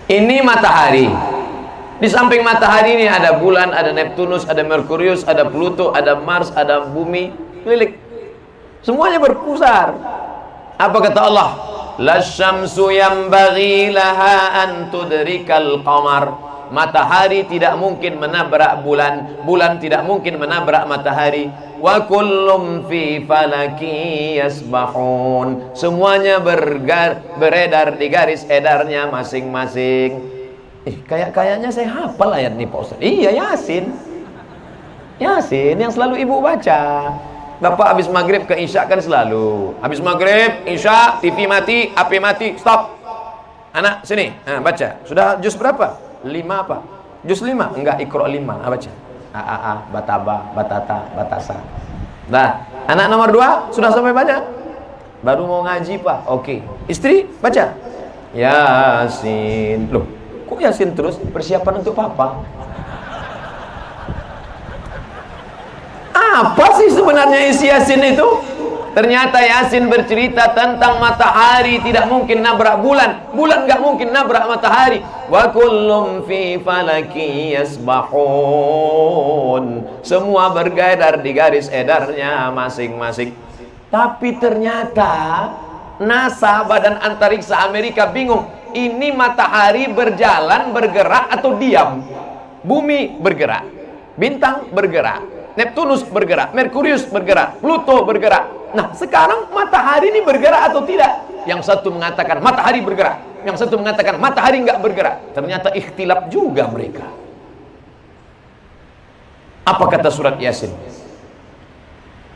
ini matahari. Di samping matahari ini ada bulan, ada Neptunus, ada Merkurius, ada Pluto, ada Mars, ada bumi keliling. Semuanya berpusar. Apa kata Allah? Lasyamsu yanbaghi laha an tudrikal qamar. Matahari tidak mungkin menabrak bulan, bulan tidak mungkin menabrak matahari. Wa kullum fi falaki yasbahun. Semuanya beredar di garis edarnya masing-masing. Kayaknya saya hafal ayat ini Pak Ustaz. Iya, Yasin. Yasin yang selalu ibu baca. Bapak habis maghrib ke isya kan selalu. Habis maghrib, isya, TV mati, HP mati, stop. Anak sini, baca. Sudah juz berapa? 5 apa? Juz 5? Enggak, Iqra 5. Baca. A, bataba, batata, batasa. Nah, anak nomor 2 sudah sampai banyak. Baru mau ngaji, Pak. Oke. Istri baca. Yasin. Loh, kok Yasin terus? Persiapan untuk papa. Apa sih sebenarnya isi Yasin itu? Ternyata Yasin bercerita tentang matahari tidak mungkin nabrak bulan, bulan nggak mungkin nabrak matahari. Wa kullum fi falaki yasbahun. Semua beredar di garis edarnya masing-masing. Tapi ternyata NASA, Badan Antariksa Amerika, bingung. Ini matahari berjalan, bergerak atau diam? Bumi bergerak, bintang bergerak, Neptunus bergerak, Merkurius bergerak, Pluto bergerak. Nah, sekarang matahari ini bergerak atau tidak? Yang satu mengatakan matahari bergerak, yang satu mengatakan matahari enggak bergerak. Ternyata ikhtilaf juga mereka. Apa kata surat Yasin?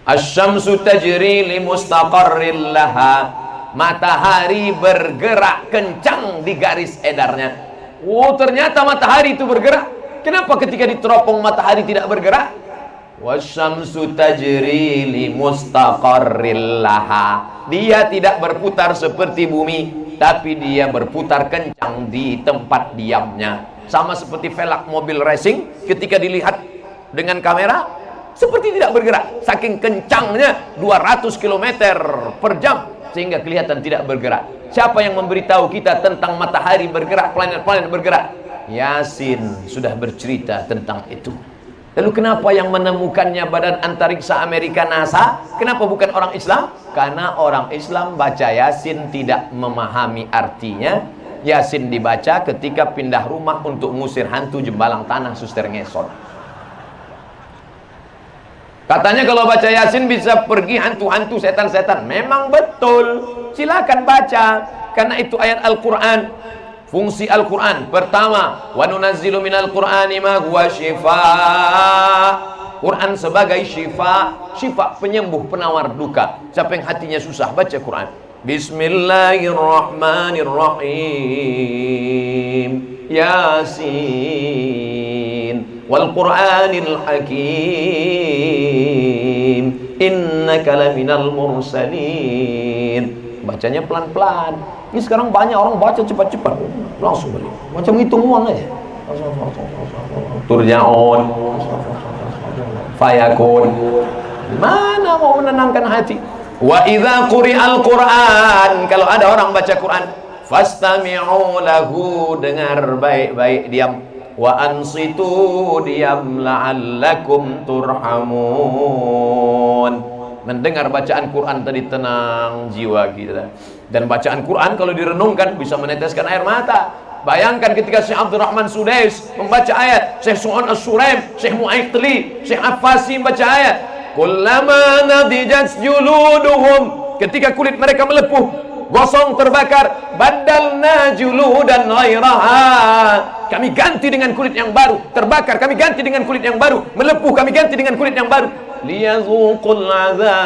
Asy-syamsu tajri li mustaqarril laha. Matahari bergerak kencang di garis edarnya. Oh, ternyata matahari itu bergerak. Kenapa ketika diteropong matahari tidak bergerak? Wasyamsu tajri li mustaqarril laha. Dia tidak berputar seperti bumi, tapi dia berputar kencang di tempat diamnya. Sama seperti velg mobil racing, ketika dilihat dengan kamera seperti tidak bergerak. Saking kencangnya 200 km per jam, sehingga kelihatan tidak bergerak. Siapa yang memberitahu kita tentang matahari bergerak, planet-planet bergerak? Yasin sudah bercerita tentang itu. Lalu kenapa yang menemukannya Badan Antariksa Amerika, NASA? Kenapa bukan orang Islam? Karena orang Islam baca Yasin tidak memahami artinya. Yasin dibaca ketika pindah rumah untuk ngusir hantu jembalang tanah Suster Ngesot. Katanya kalau baca Yasin bisa pergi hantu-hantu, setan-setan. Memang betul. Silakan baca. Karena itu ayat Al-Quran. Fungsi Al-Quran pertama, wa nunazzilu minal Qur'ani ma huwa syifaa. Quran sebagai syifa, syifa penyembuh, penawar duka. Siapa yang hatinya susah baca Quran. Bismillahirrahmanirrahim. Yasin wal Qur'anil Hakim. Innaka laminal mursalin. Bacanya pelan-pelan. Ini sekarang banyak orang baca cepat-cepat, langsung beri. Macam hitung uang aja. Turja'un, fayakun. Mana mau menenangkan hati? Wa idza quri'al Qur'an, kalau ada orang baca Quran, fastami'u lahu, dengar baik-baik, diam. Wa ansitu, diam, la'allakum turhamun. Mendengar bacaan Quran tadi tenang jiwa kita. Dan bacaan Quran kalau direnungkan bisa meneteskan air mata. Bayangkan ketika Syekh Abdul Rahman Sudais membaca ayat, Syekh Su'an As-Suraim, Syekh Mu'aikli, Syekh Affasi membaca ayat, kullama nadijat juluduhum, ketika kulit mereka melepuh, gosong terbakar. Badalna juludan ghairaha, kami ganti dengan kulit yang baru. Terbakar kami ganti dengan kulit yang baru. Melepuh kami ganti dengan kulit yang baru. Liyazuqul azab,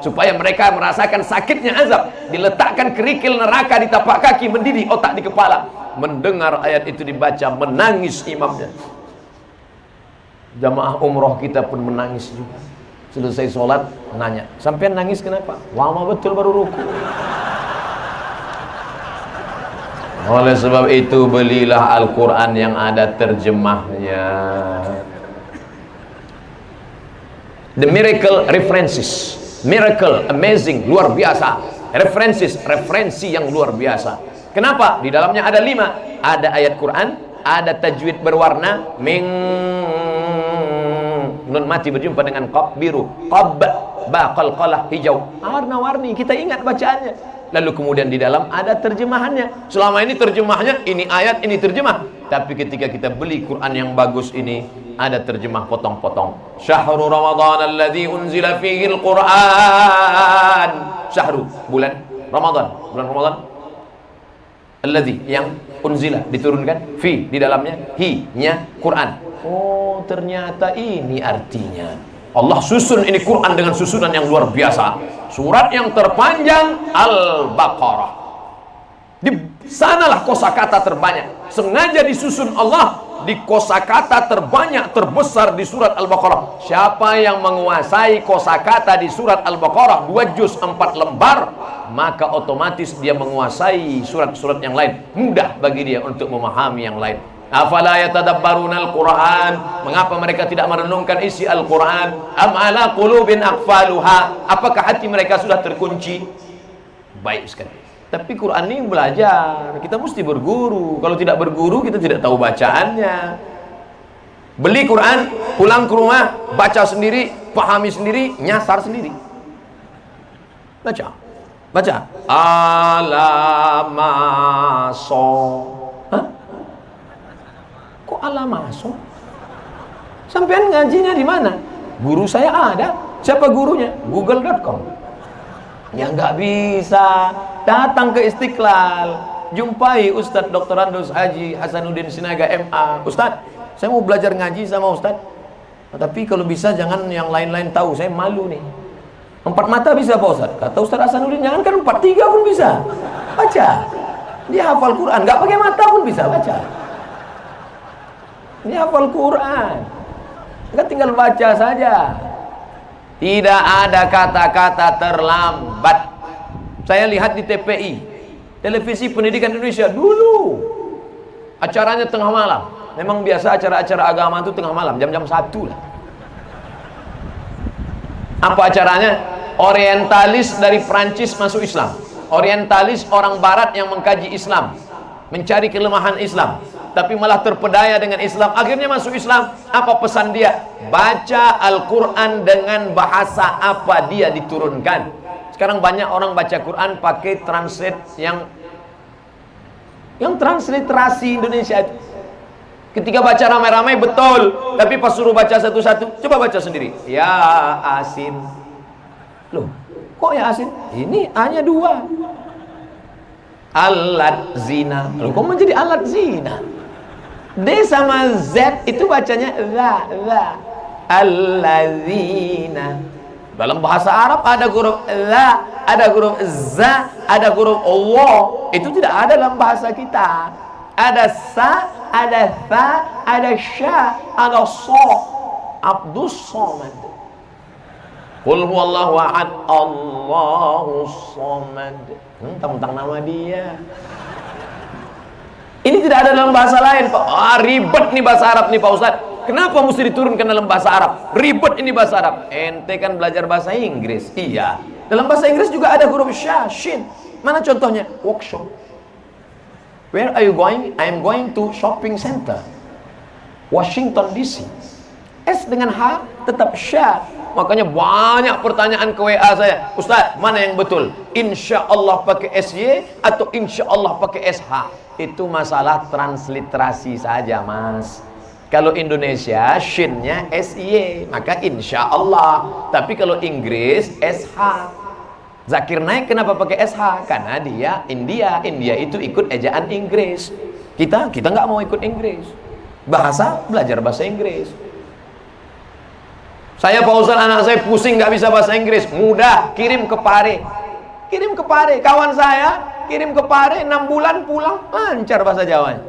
supaya mereka merasakan sakitnya azab. Diletakkan kerikil neraka di tapak kaki, mendidih otak di kepala. Mendengar ayat itu dibaca, menangis imamnya. Jamaah umroh kita pun menangis juga. Selesai sholat, nanya, sampean nangis kenapa? Lama betul baru ruku. Oleh sebab itu, belilah Al-Quran yang ada terjemahnya. The miracle references, miracle, amazing, luar biasa. References, referensi yang luar biasa. Kenapa? Di dalamnya ada 5. Ada ayat Quran, ada tajwid berwarna, nun mati berjumpa dengan qaf biru, qab, ba qalqalah hijau, warna-warni, kita ingat bacaannya. Lalu kemudian di dalam ada terjemahannya. Selama ini terjemahnya, ini ayat, ini terjemah. Tapi ketika kita beli Quran yang bagus ini, ada terjemah potong-potong. Syahrul Ramadan alladzi unzila fihi al-Quran. Syahrul, bulan Ramadan, bulan Ramadan. Alladzi, yang unzila, diturunkan, fi, di dalamnya, hi-nya Quran. Oh, ternyata ini artinya. Allah susun ini Quran dengan susunan yang luar biasa. Surat yang terpanjang Al-Baqarah. Di sanalah kosakata terbanyak. Sengaja disusun Allah di kosakata terbanyak, terbesar di surat Al-Baqarah. Siapa yang menguasai kosakata di surat Al-Baqarah 2 juz 4 lembar, maka otomatis dia menguasai surat-surat yang lain. Mudah bagi dia untuk memahami yang lain. Afala yatadabbaruna al-Quran, mengapa mereka tidak merenungkan isi Al-Quran? Am ala qulubin aqfaluha, apakah hati mereka sudah terkunci? Baik sekali. Tapi Quran ini belajar, kita mesti berguru. Kalau tidak berguru, kita tidak tahu bacaannya. Beli Quran, pulang ke rumah, baca sendiri, pahami sendiri, nyasar sendiri. Baca, baca. Alamaso. Hah? Kok alamaso? Sampean ngajinya di mana? Guru saya ada. Siapa gurunya? Google.com. Ya nggak bisa. Datang ke Istiqlal, jumpai Ustadz Dr. Andus Haji Hasanuddin Sinaga MA. Ustadz, saya mau belajar ngaji sama Ustadz. Tapi kalau bisa jangan yang lain-lain tahu, saya malu nih. 4 mata bisa Pak Ustadz? Kata Ustadz Hasanuddin, jangan kan 4, 3 pun bisa. Baca. Dia hafal Quran, nggak pakai mata pun bisa baca. Ini hafal Quran, kan tinggal baca saja. Tidak ada kata-kata terlambat. Saya lihat di TPI, Televisi Pendidikan Indonesia, dulu acaranya tengah malam. Memang biasa acara-acara agama itu tengah malam, jam-jam 1 lah. Apa acaranya? Orientalis dari Prancis masuk Islam. Orientalis orang barat yang mengkaji Islam, mencari kelemahan Islam, tapi malah terpedaya dengan Islam, akhirnya masuk Islam. Apa pesan dia? Baca Al-Quran dengan bahasa apa dia diturunkan. Sekarang banyak orang baca Quran pakai translate yang transliterasi Indonesia itu. Ketika baca ramai-ramai betul, tapi pas suruh baca satu-satu, coba baca sendiri. Ya Asin. Loh, kok ya Asin? Ini A-nya 2. Alat zina. Loh, kok menjadi alat zina? D sama Z itu bacanya la. Allazina. Dalam bahasa Arab ada huruf la, ada huruf za, ada huruf Allah. Itu tidak ada dalam bahasa kita. Ada sa, ada tha, ada sya, ada so. Abdus Somad. Qul huwallahu ahad, Allahus Somad. Tentang nama dia. Ini tidak ada dalam bahasa lain, Pak. Ribet nih bahasa Arab nih Pak Ustadz. Kenapa mesti diturunkan dalam bahasa Arab? Ribet ini bahasa Arab. Ente kan belajar bahasa Inggris. Iya. Dalam bahasa Inggris juga ada huruf sya, shin. Mana contohnya? Workshop. Where are you going? I am going to shopping center, Washington DC. S dengan H tetap sya. Makanya banyak pertanyaan ke WA saya. Ustaz, mana yang betul? Insya Allah pakai SY atau insya Allah pakai SH? Itu masalah transliterasi saja, Mas. Kalau Indonesia, shinnya SY, maka insya Allah. Tapi kalau Inggris, SH. Zakir Naik kenapa pakai SH? Karena dia India itu ikut ejaan Inggris. Kita nggak mau ikut Inggris. Belajar bahasa Inggris. Saya Pak Ustaz, anak saya pusing nggak bisa bahasa Inggris. Mudah, kirim ke Pare. Kirim ke Pare. Kawan saya kirim ke Pare, 6 bulan pulang lancar bahasa Jawanya.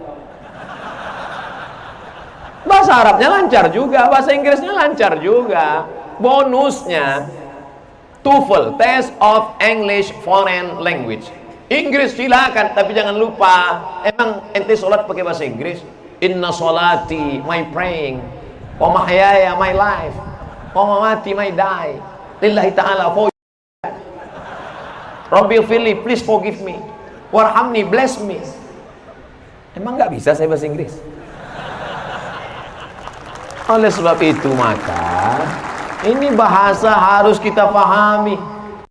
Bahasa Arabnya lancar juga, bahasa Inggrisnya lancar juga. Bonusnya TOEFL, Test of English Foreign Language. Inggris silakan, tapi jangan lupa, emang ente sholat pakai bahasa Inggris? Inna sholati, my praying, wa mahyaya, my life, wa mamati, my die, lillahi ta'ala, for Rabbi Fili, please forgive me, warhamni, bless me. Emang nggak bisa saya bahasa Inggris? Oleh sebab itu maka ini bahasa harus kita pahami.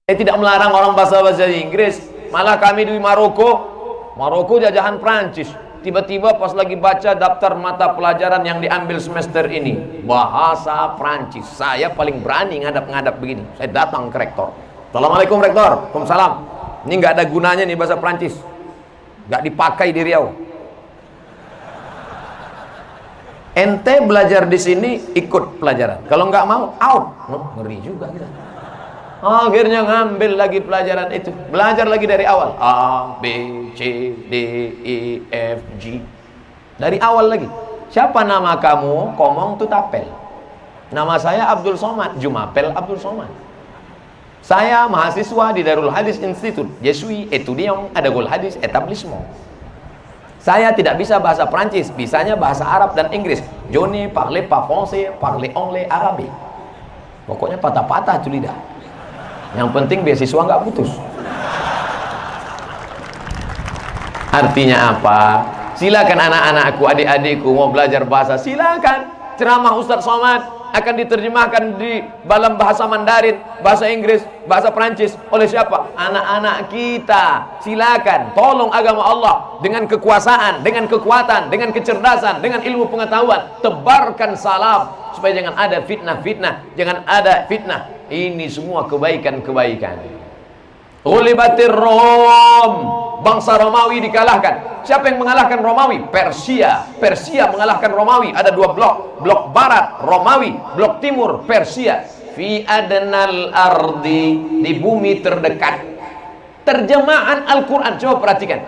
Saya tidak melarang orang bahasa Inggris. Malah kami di Maroko jajahan Prancis. Tiba-tiba pas lagi baca daftar mata pelajaran yang diambil semester ini, bahasa Prancis. Saya paling berani ngadap-ngadap begini. Saya datang ke rektor. Assalamualaikum rektor. Waalaikumsalam. Ini nggak ada gunanya nih bahasa Prancis. Nggak dipakai di Riau. Ente belajar di sini, ikut pelajaran. Kalau nggak mau, out. Ngeri juga kita. Akhirnya ngambil lagi pelajaran itu, belajar lagi dari awal. A, B, C, D, E, F, G. Dari awal lagi. Siapa nama kamu? Komong Tutapel. Nama saya Abdul Somad, Jumapel Abdul Somad. Saya mahasiswa di Darul Hadis Institute. Je suis étudiant à Darul Hadis Établissement. Saya tidak bisa bahasa Prancis, bisanya bahasa Arab dan Inggris. Je ne parle pas français, parle anglais, arabe. Pokoknya patah-patah tuh lidah. Yang penting beasiswa nggak putus. Artinya apa? Silakan anak-anakku, adik-adikku mau belajar bahasa, silakan. Ceramah Ustadz Somad akan diterjemahkan di dalam bahasa Mandarin, bahasa Inggris, bahasa Prancis oleh siapa? Anak-anak kita. Silakan, tolong agama Allah dengan kekuasaan, dengan kekuatan, dengan kecerdasan, dengan ilmu pengetahuan, tebarkan salam supaya jangan ada fitnah-fitnah, jangan ada fitnah. Ini semua kebaikan-kebaikan. Ghulibatir Rom, bangsa Romawi dikalahkan. Siapa yang mengalahkan Romawi? Persia. Persia mengalahkan Romawi. Ada dua blok. Blok barat Romawi, blok timur Persia. Fi adnal ardi, di bumi terdekat. Terjemahan Al-Quran, coba perhatikan.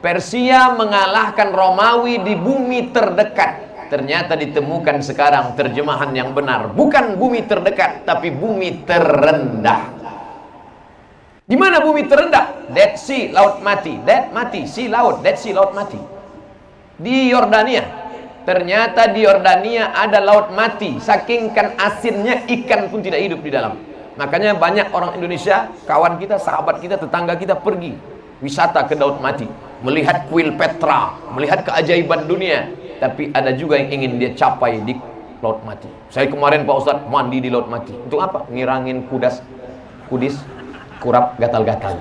Persia mengalahkan Romawi di bumi terdekat. Ternyata ditemukan sekarang terjemahan yang benar. Bukan bumi terdekat, tapi bumi terendah. Di mana bumi terendah? Dead Sea, laut mati. Dead mati, sea laut, Dead Sea, laut mati. Di Yordania. Ternyata di Yordania ada laut mati. Saking kan asinnya, ikan pun tidak hidup di dalam. Makanya banyak orang Indonesia, kawan kita, sahabat kita, tetangga kita pergi wisata ke laut mati, melihat kuil Petra, melihat keajaiban dunia. Tapi ada juga yang ingin dia capai di laut mati. Saya kemarin Pak Ustadz mandi di laut mati. Untuk apa? Ngirangin kudis, kurap, gatal-gatal.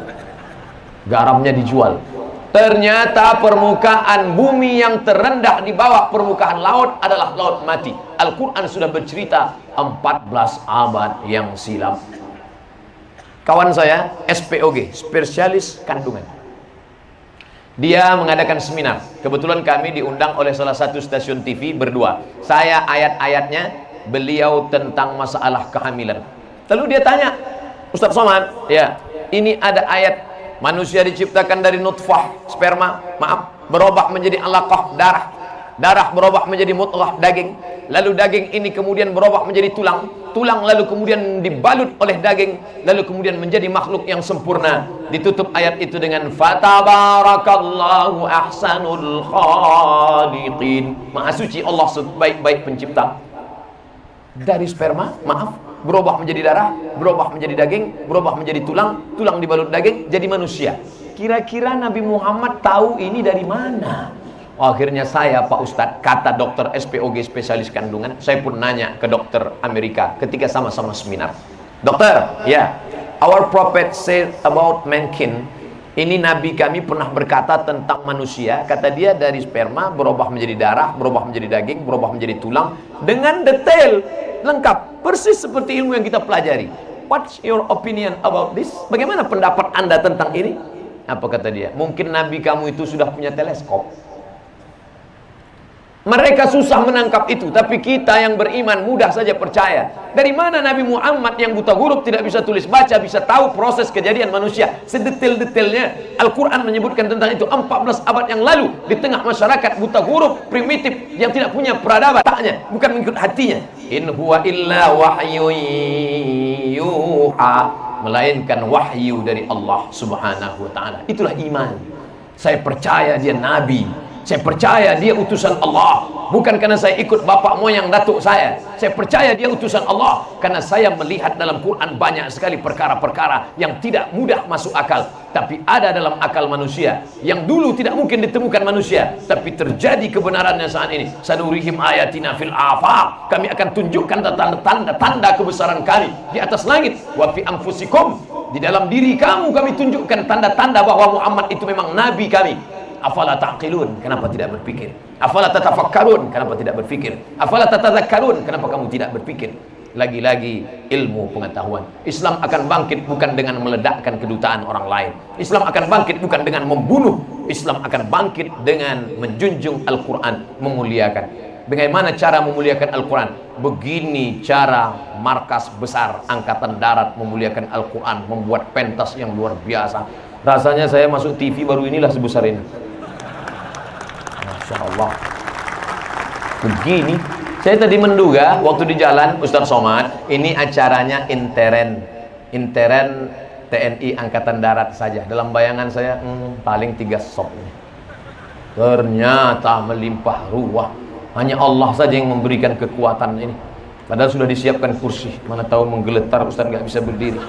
Garamnya dijual. Ternyata permukaan bumi yang terendah di bawah permukaan laut adalah laut mati. Al-Quran sudah bercerita 14 abad yang silam. Kawan saya SPOG, spesialis kandungan. Dia mengadakan seminar. Kebetulan kami diundang oleh salah satu stasiun TV berdua. Saya ayat-ayatnya, beliau tentang masalah kehamilan. Lalu dia tanya, Ustadz Somad, ya, ini ada ayat manusia diciptakan dari nutfah, sperma, berubah menjadi alaqah, darah berubah menjadi mudghah, daging, lalu daging ini kemudian berubah menjadi tulang lalu kemudian dibalut oleh daging, lalu kemudian menjadi makhluk yang sempurna. Ditutup ayat itu dengan fatabarakallahu ahsanul khaliqin. Maha suci Allah sebaik-baik pencipta. Dari sperma, berubah menjadi darah, berubah menjadi daging, berubah menjadi tulang dibalut daging, jadi manusia. Kira-kira Nabi Muhammad tahu ini dari mana? Akhirnya saya, Pak Ustadz, kata dokter SPOG spesialis kandungan, saya pun nanya ke dokter Amerika ketika sama-sama seminar. Dokter, ya, our prophet said about mankind, ini Nabi kami pernah berkata tentang manusia, kata dia dari sperma berubah menjadi darah, berubah menjadi daging, berubah menjadi tulang, dengan detail, lengkap, persis seperti ilmu yang kita pelajari. what's your opinion about this? Bagaimana pendapat Anda tentang ini? Apa kata dia? Mungkin Nabi kamu itu sudah punya teleskop. Mereka susah menangkap itu, tapi kita yang beriman mudah saja percaya. Dari mana Nabi Muhammad yang buta huruf tidak bisa tulis baca bisa tahu proses kejadian manusia sedetail-detailnya? Al-Quran menyebutkan tentang itu 14 abad yang lalu, di tengah masyarakat buta huruf primitif yang tidak punya peradaban, bukan mengikut hatinya. In huwa illa wahyu yuha, melainkan wahyu dari Allah Subhanahu wa taala. Itulah iman. Saya percaya dia nabi. Saya percaya dia utusan Allah, bukan karena saya ikut bapak moyang datuk saya. Saya percaya dia utusan Allah karena saya melihat dalam Quran banyak sekali perkara-perkara yang tidak mudah masuk akal, tapi ada dalam akal manusia yang dulu tidak mungkin ditemukan manusia, tapi terjadi kebenarannya saat ini. Sanurihim ayatina fil afaq, kami akan tunjukkan tanda-tanda kebesaran kami di atas langit. Wa fi anfusikum, di dalam diri kamu kami tunjukkan tanda-tanda bahwa Muhammad itu memang nabi kami. Afala taqilun, kenapa tidak berpikir? Afala tatafakkarun, kenapa tidak berpikir? Afala tatadzakkarun, kenapa kamu tidak berpikir? Lagi-lagi ilmu pengetahuan. Islam akan bangkit bukan dengan meledakkan kedutaan orang lain. Islam akan bangkit bukan dengan membunuh. Islam akan bangkit dengan menjunjung Al-Quran, memuliakan. Bagaimana cara memuliakan Al-Quran? Begini cara markas besar Angkatan Darat memuliakan Al-Quran, membuat pentas yang luar biasa. Rasanya saya masuk TV baru inilah sebesar ini. Masya Allah. Begini, saya tadi menduga waktu di jalan Ustaz Somad, ini acaranya intern TNI Angkatan Darat saja. Dalam bayangan saya paling 3 sop ini. Ternyata melimpah ruah. Hanya Allah saja yang memberikan kekuatan ini. Padahal sudah disiapkan kursi. Mana tahu menggeletar Ustaz nggak bisa berdiri.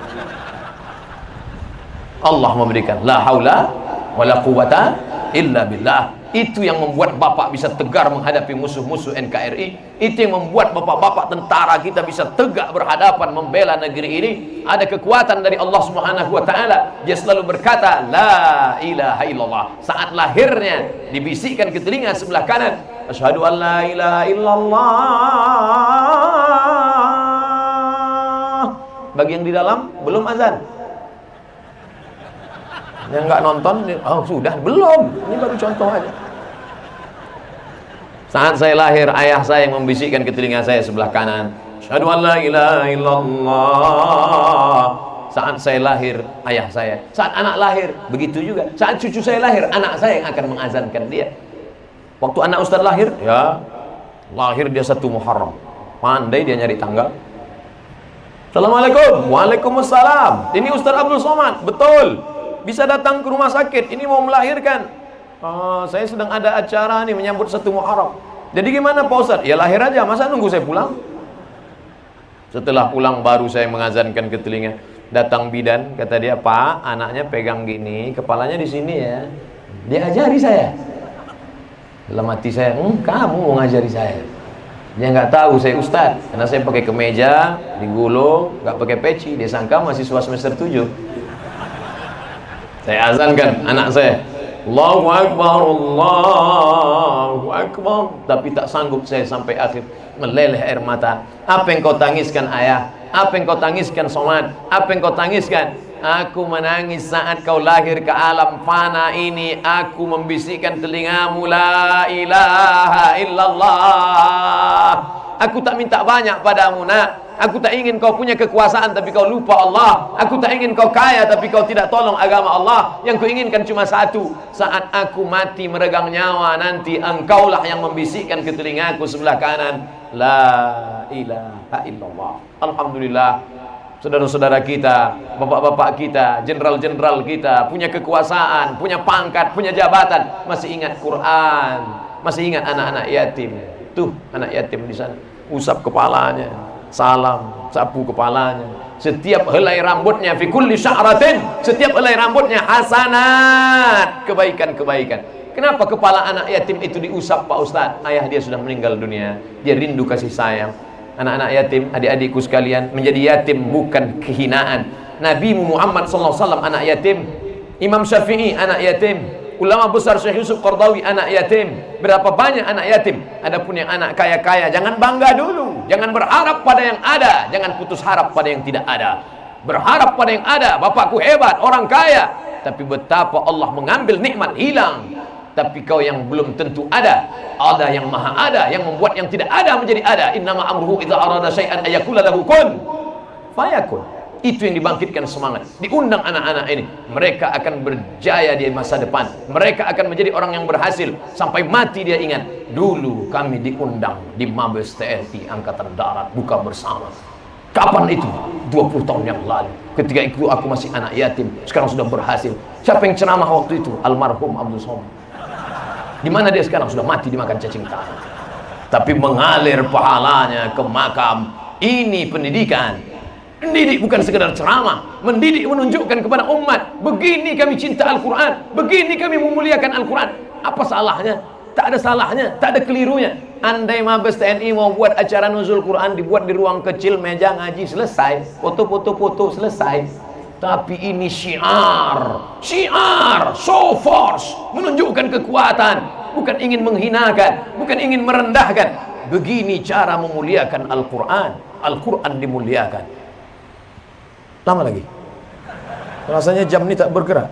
Allah memberikan. La haula wala quwata illa billah. Itu yang membuat bapak bisa tegar menghadapi musuh-musuh NKRI. Itu yang membuat bapak-bapak tentara kita bisa tegak berhadapan membela negeri ini. Ada kekuatan dari Allah Subhanahu wa taala. Dia selalu berkata la ilaha illallah. Saat lahirnya dibisikkan ke telinga sebelah kanan, asyhadu an la ilaha illallah. Bagi yang di dalam belum azan. Yang nggak nonton, oh sudah, belum. Ini baru contoh aja. Saat saya lahir, ayah saya yang membisikkan ke telinga saya sebelah kanan, asyhadu an la ilaha illallah. Saat saya lahir, ayah saya. Saat anak lahir, begitu juga. Saat cucu saya lahir, anak saya yang akan mengazankan dia. Waktu anak Ustaz lahir, ya lahir dia 1 Muharram. Pandai dia nyari tanggal. Assalamualaikum. Waalaikumsalam. Ini Ustaz Abdul Somad. Betul. Bisa datang ke rumah sakit, ini mau melahirkan. Saya sedang ada acara nih menyambut 1 Muharram. Jadi gimana Pak Ustaz? Ya lahir aja, masa nunggu saya pulang? Setelah pulang baru saya mengazankan ke telinga. Datang bidan, kata dia, Pak, anaknya pegang gini, kepalanya di sini ya. Dia ajari saya. Dalam hati saya, kamu mau ngajari saya. Dia nggak tahu saya Ustaz, karena saya pakai kemeja, digulung, nggak pakai peci. Dia sangka mahasiswa semester 7. Saya azankan anak saya, Allahu Akbar, Allahu Akbar. Tapi tak sanggup saya sampai akhir, meleleh air mata. Apa yang kau tangiskan ayah? Apa yang kau tangiskan Somad? Apa yang kau tangiskan? Aku menangis saat kau lahir ke alam fana ini. Aku membisikkan telingamu, la ilaha illallah. Aku tak minta banyak padamu nak. Aku tak ingin kau punya kekuasaan tapi kau lupa Allah. Aku tak ingin kau kaya tapi kau tidak tolong agama Allah. Yang kuinginkan cuma satu, saat aku mati meregang nyawa nanti, engkaulah yang membisikkan ke telingaku sebelah kanan, la ilaha illallah. Alhamdulillah, saudara-saudara kita, bapak-bapak kita, jenderal-jenderal kita punya kekuasaan, punya pangkat, punya jabatan, masih ingat Quran, masih ingat anak-anak yatim. Tuh anak yatim di sana, usap kepalanya, salam, sapu kepalanya. Setiap helai rambutnya, fi kulli sya'ratin, setiap helai rambutnya hasanat, kebaikan-kebaikan. Kenapa kepala anak yatim itu diusap Pak Ustaz? Ayah dia sudah meninggal dunia. Dia rindu kasih sayang. Anak-anak yatim, adik-adikku sekalian, menjadi yatim bukan kehinaan. Nabi Muhammad SAW anak yatim, Imam Syafi'i anak yatim, ulama besar Syekh Yusuf Qardawi anak yatim. Berapa banyak anak yatim? Adapun yang anak kaya-kaya, jangan bangga dulu, jangan berharap pada yang ada, jangan putus harap pada yang tidak ada. berharap pada yang ada. Bapakku hebat, orang kaya, tapi betapa Allah mengambil nikmat hilang. Tapi kau yang belum tentu ada yang maha ada, yang membuat yang tidak ada menjadi ada. Innama amruhu idza arada syai'an ayaqula lahu kun fayakun. Itu yang dibangkitkan semangat. Diundang anak-anak ini, mereka akan berjaya di masa depan, mereka akan menjadi orang yang berhasil. Sampai mati dia ingat, dulu kami diundang di Mabes TNI Angkatan Darat buka bersama. Kapan itu? 20 tahun yang lalu. Ketika itu aku masih anak yatim, sekarang sudah berhasil. Siapa yang ceramah waktu itu? Almarhum Abdul Somad. Di mana dia sekarang? Sudah mati dimakan cacing tanah. Tapi mengalir pahalanya ke makam. Ini pendidikan. Mendidik bukan sekedar ceramah, mendidik menunjukkan kepada umat, begini kami cinta Al-Quran, begini kami memuliakan Al-Quran. Apa salahnya? Tak ada salahnya, tak ada kelirunya. Andai Mabes TNI mau buat acara nuzul Quran, dibuat di ruang kecil, meja ngaji, selesai, foto-foto selesai. Tapi ini syiar, so force, menunjukkan kekuatan, bukan ingin menghinakan, bukan ingin merendahkan. Begini cara memuliakan Al-Quran. Al-Quran dimuliakan. Lama lagi. Rasanya jam ini tak bergerak.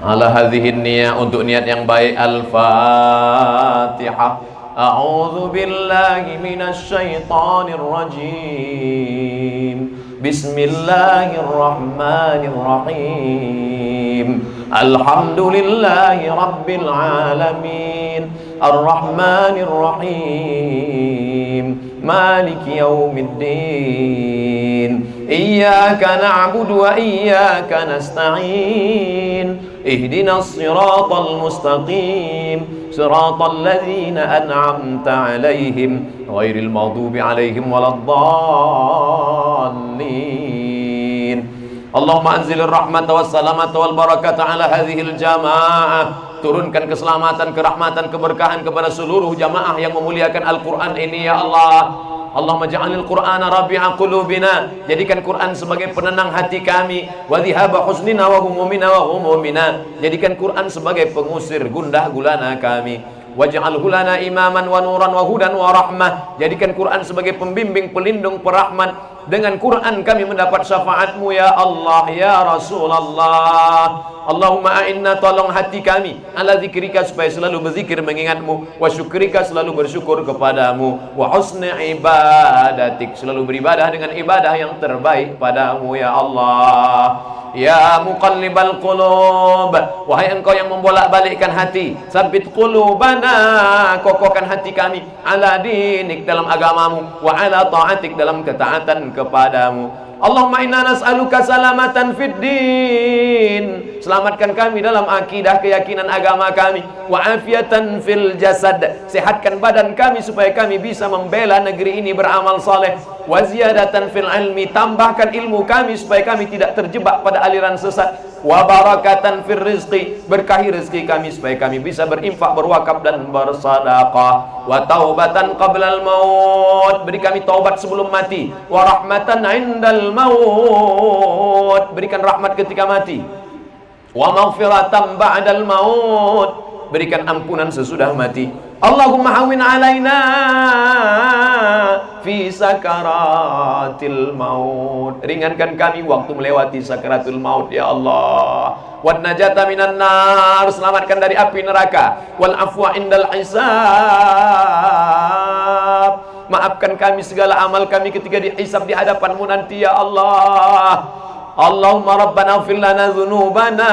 Ala hadhihin niyah, untuk niat yang baik. Al-Fatihah. A'udzu billahi minasy syaithanir rajim. Bismillahirrahmanirrahim. Alhamdulillahi rabbil alamin. Ar-Rahmanir Rahim. Maliki yaumiddin. Iyyaka na'budu wa iyyaka nasta'in. Ihdinas siratal mustaqim. Siratal ladzina an'amta 'alaihim ghairil maghdubi 'alaihim waladdallin. Allahumma anzilir rahmata was salamata wal barakata 'ala hadhil jamaah. Turunkan keselamatan, kerahmatan, keberkahan kepada seluruh jamaah yang memuliakan Al-Quran ini ya Allah. Allahumma ja'alil Qur'ana rabi'a qulubina. Jadikan Quran sebagai penenang hati kami. Wa dhihaba husnina wa humumina wa humumina. Jadikan Quran sebagai pengusir gundah gulana kami. Waj'alhu lana imaman wa nuran wa hudan wa rahmah. Jadikan Quran sebagai pembimbing, pelindung, perahmat. Dengan Quran kami mendapat syafaatmu ya Allah, ya Rasulullah. Allahumma a'inna, tolong hati kami, ala zikrika, supaya selalu berzikir mengingatmu, wa syukrika, selalu bersyukur kepadamu, wa husni ibadatik, selalu beribadah dengan ibadah yang terbaik padamu ya Allah. Ya muqallibal qulub, wahai engkau yang membolak-balikkan hati, sabbit qulubana, kokohkan hati kami, ala dinik, dalam agamamu, wa ala ta'atik, dalam ketaatan kepadamu. Allahumma inna nas'aluka salamatan fid din, selamatkan kami dalam akidah, keyakinan agama kami, wa afiatan fil jasad, sehatkan badan kami supaya kami bisa membela negeri ini beramal saleh, wa ziyadatan fil ilmi, tambahkan ilmu kami supaya kami tidak terjebak pada aliran sesat, wa barakatan fil rizqi, berkahi rezeki kami supaya kami bisa berinfak, berwakaf dan bersedekah, wa taubatan qablal maut, beri kami taubat sebelum mati, wa rahmatan indal maut, berikan rahmat ketika mati, wa maghfiratan ba'dal maut, berikan ampunan sesudah mati. Allahumma hawin alaina fi sakaratil maut, ringankan kami waktu melewati sakaratul maut ya Allah. Wan najata minan nar, selamatkan dari api neraka. Wal afwa indal hisab, maafkan kami segala amal kami ketika dihisab di hadapan-Mu nanti ya Allah. Allahumma rabbana ighfir lana dzunubana,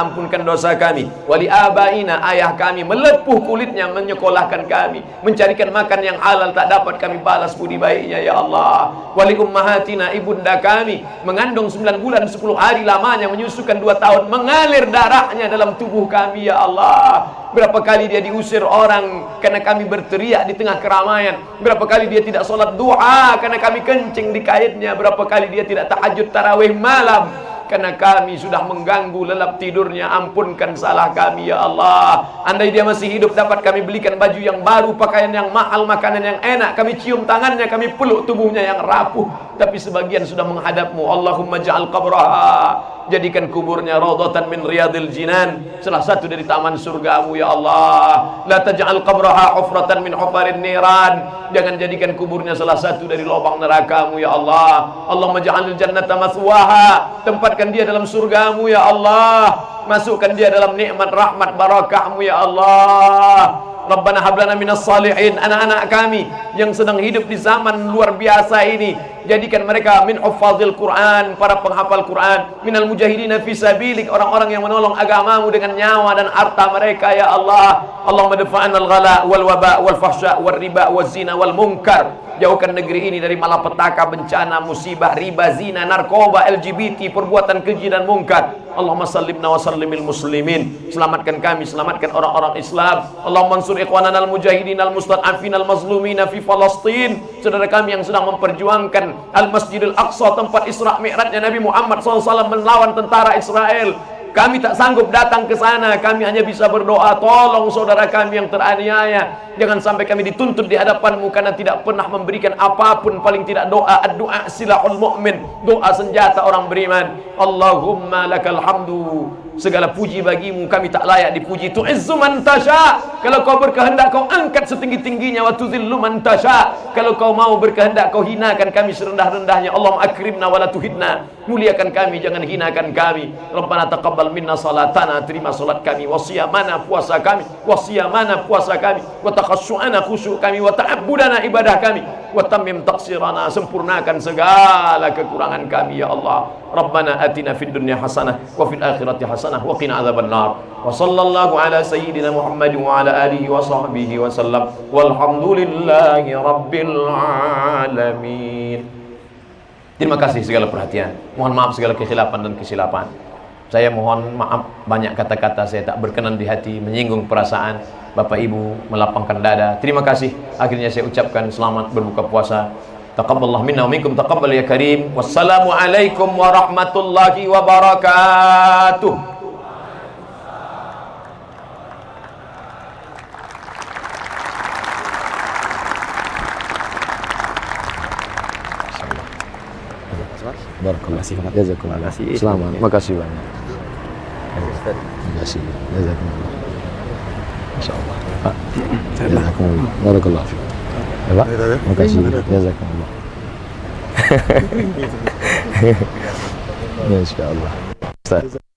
ampunkan dosa kami, wali abaina, ayah kami melepuh kulitnya menyekolahkan kami, mencarikan makan yang halal tak dapat kami balas budi baiknya ya Allah. Wali ummahatina, ibunda kami mengandung 9 bulan 10 hari lamanya, menyusukan 2 tahun, mengalir darahnya dalam tubuh kami ya Allah. Berapa kali dia diusir orang karena kami berteriak di tengah keramaian. Berapa kali dia tidak sholat duha karena kami kencing di kaitnya. Berapa kali dia tidak tahajud tarawih malam karena kami sudah mengganggu lelap tidurnya. Ampunkan salah kami ya Allah. Andai dia masih hidup, dapat kami belikan baju yang baru, pakaian yang mahal, makanan yang enak, kami cium tangannya, kami peluk tubuhnya yang rapuh. tapi sebagian sudah menghadapmu. Allahumma ja'al qabraha, jadikan kuburnya raudhatan min riyadil jinan, salah satu dari taman surgamu ya Allah. La taj'al qabraha hufratan min hufarin niran, jangan jadikan kuburnya salah satu dari lubang nerakamu ya Allah. Allahumma ja'alil jannata mathwaha, tempatkan dia dalam surgamu ya Allah, masukkan dia dalam nikmat rahmat barakahmu ya Allah. Rabbana hablana minas salihin, anak-anak kami yang sedang hidup di zaman luar biasa ini, jadikan mereka min huffazil Quran, para penghafal Quran, minal mujahidina fi sabilik, orang-orang yang menolong agamamu dengan nyawa dan harta mereka ya Allah. Allahumma dafa'an al-ghala wal waba wal fahsya wal riba wal zina wal munkar, jauhkan negeri ini dari malapetaka, bencana, musibah, riba, zina, narkoba, LGBT, perbuatan keji dan mungkar. Allahumma sallimna wa sallimil muslimin, selamatkan kami, selamatkan orang-orang Islam. Allahumma ansur ikhwanana al-mujahidin al-mustad'afin al-mazlumin fi Palestin, saudara kami yang sedang memperjuangkan Al-Masjidil Aqsa, tempat Isra Mi'rajnya Nabi Muhammad SAW, melawan tentara Israel. Kami tak sanggup datang ke sana, kami hanya bisa berdoa, tolong saudara kami yang teraniaya, jangan sampai kami dituntut di hadapanmu karena tidak pernah memberikan apapun, paling tidak doa. Doa silahul mu'min, doa senjata orang beriman. Allahumma lakal hamdu, segala puji bagimu, kami tak layak dipuji. Tu'izzu man tasha, kalau kau berkehendak kau angkat setinggi-tingginya. Wa tuzillu man tasha, kalau kau mau berkehendak kau hinakan kami serendah-rendahnya. Allahumma akrimna wa la tuhidna, muliakan kami, jangan hinakan kami. Rabbana taqabbal minna salatana, terima salat kami, wa siyamana, puasa kami, wa siyamana, puasa kami, wa takhassu'ana, khusyuk kami, wa ta'abbudana, ibadah kami, wa tammim taqsirana, sempurnakan segala kekurangan kami ya Allah. Rabbana atina fid dunya hasanah wa fil akhirati hasanah wa qina adzabannar. Wa sallallahu ala sayyidina Muhammad wa ala alihi wa sahbihi wa sallam. Walhamdulillahi rabbil alamin. Terima kasih segala perhatian. Mohon maaf segala kekhilafan dan kesilapan. Saya mohon maaf banyak kata-kata saya tak berkenan di hati, menyinggung perasaan Bapak Ibu, melapangkan dada. Terima kasih. Akhirnya saya ucapkan selamat berbuka puasa. Taqabbalallahu minna wa minkum, taqabbal ya karim. Wassalamualaikum warahmatullahi wabarakatuh. Barakallahu fiik. Jazakumullah. Selamat. Makasih banyak. Terima kasih. Jazakumullah. Insyaallah. Pak. Jazakumullah. Barakallahu fiik. Ya, Pak. Makasih. Jazakumullah. Ya, insyaallah. Ustaz.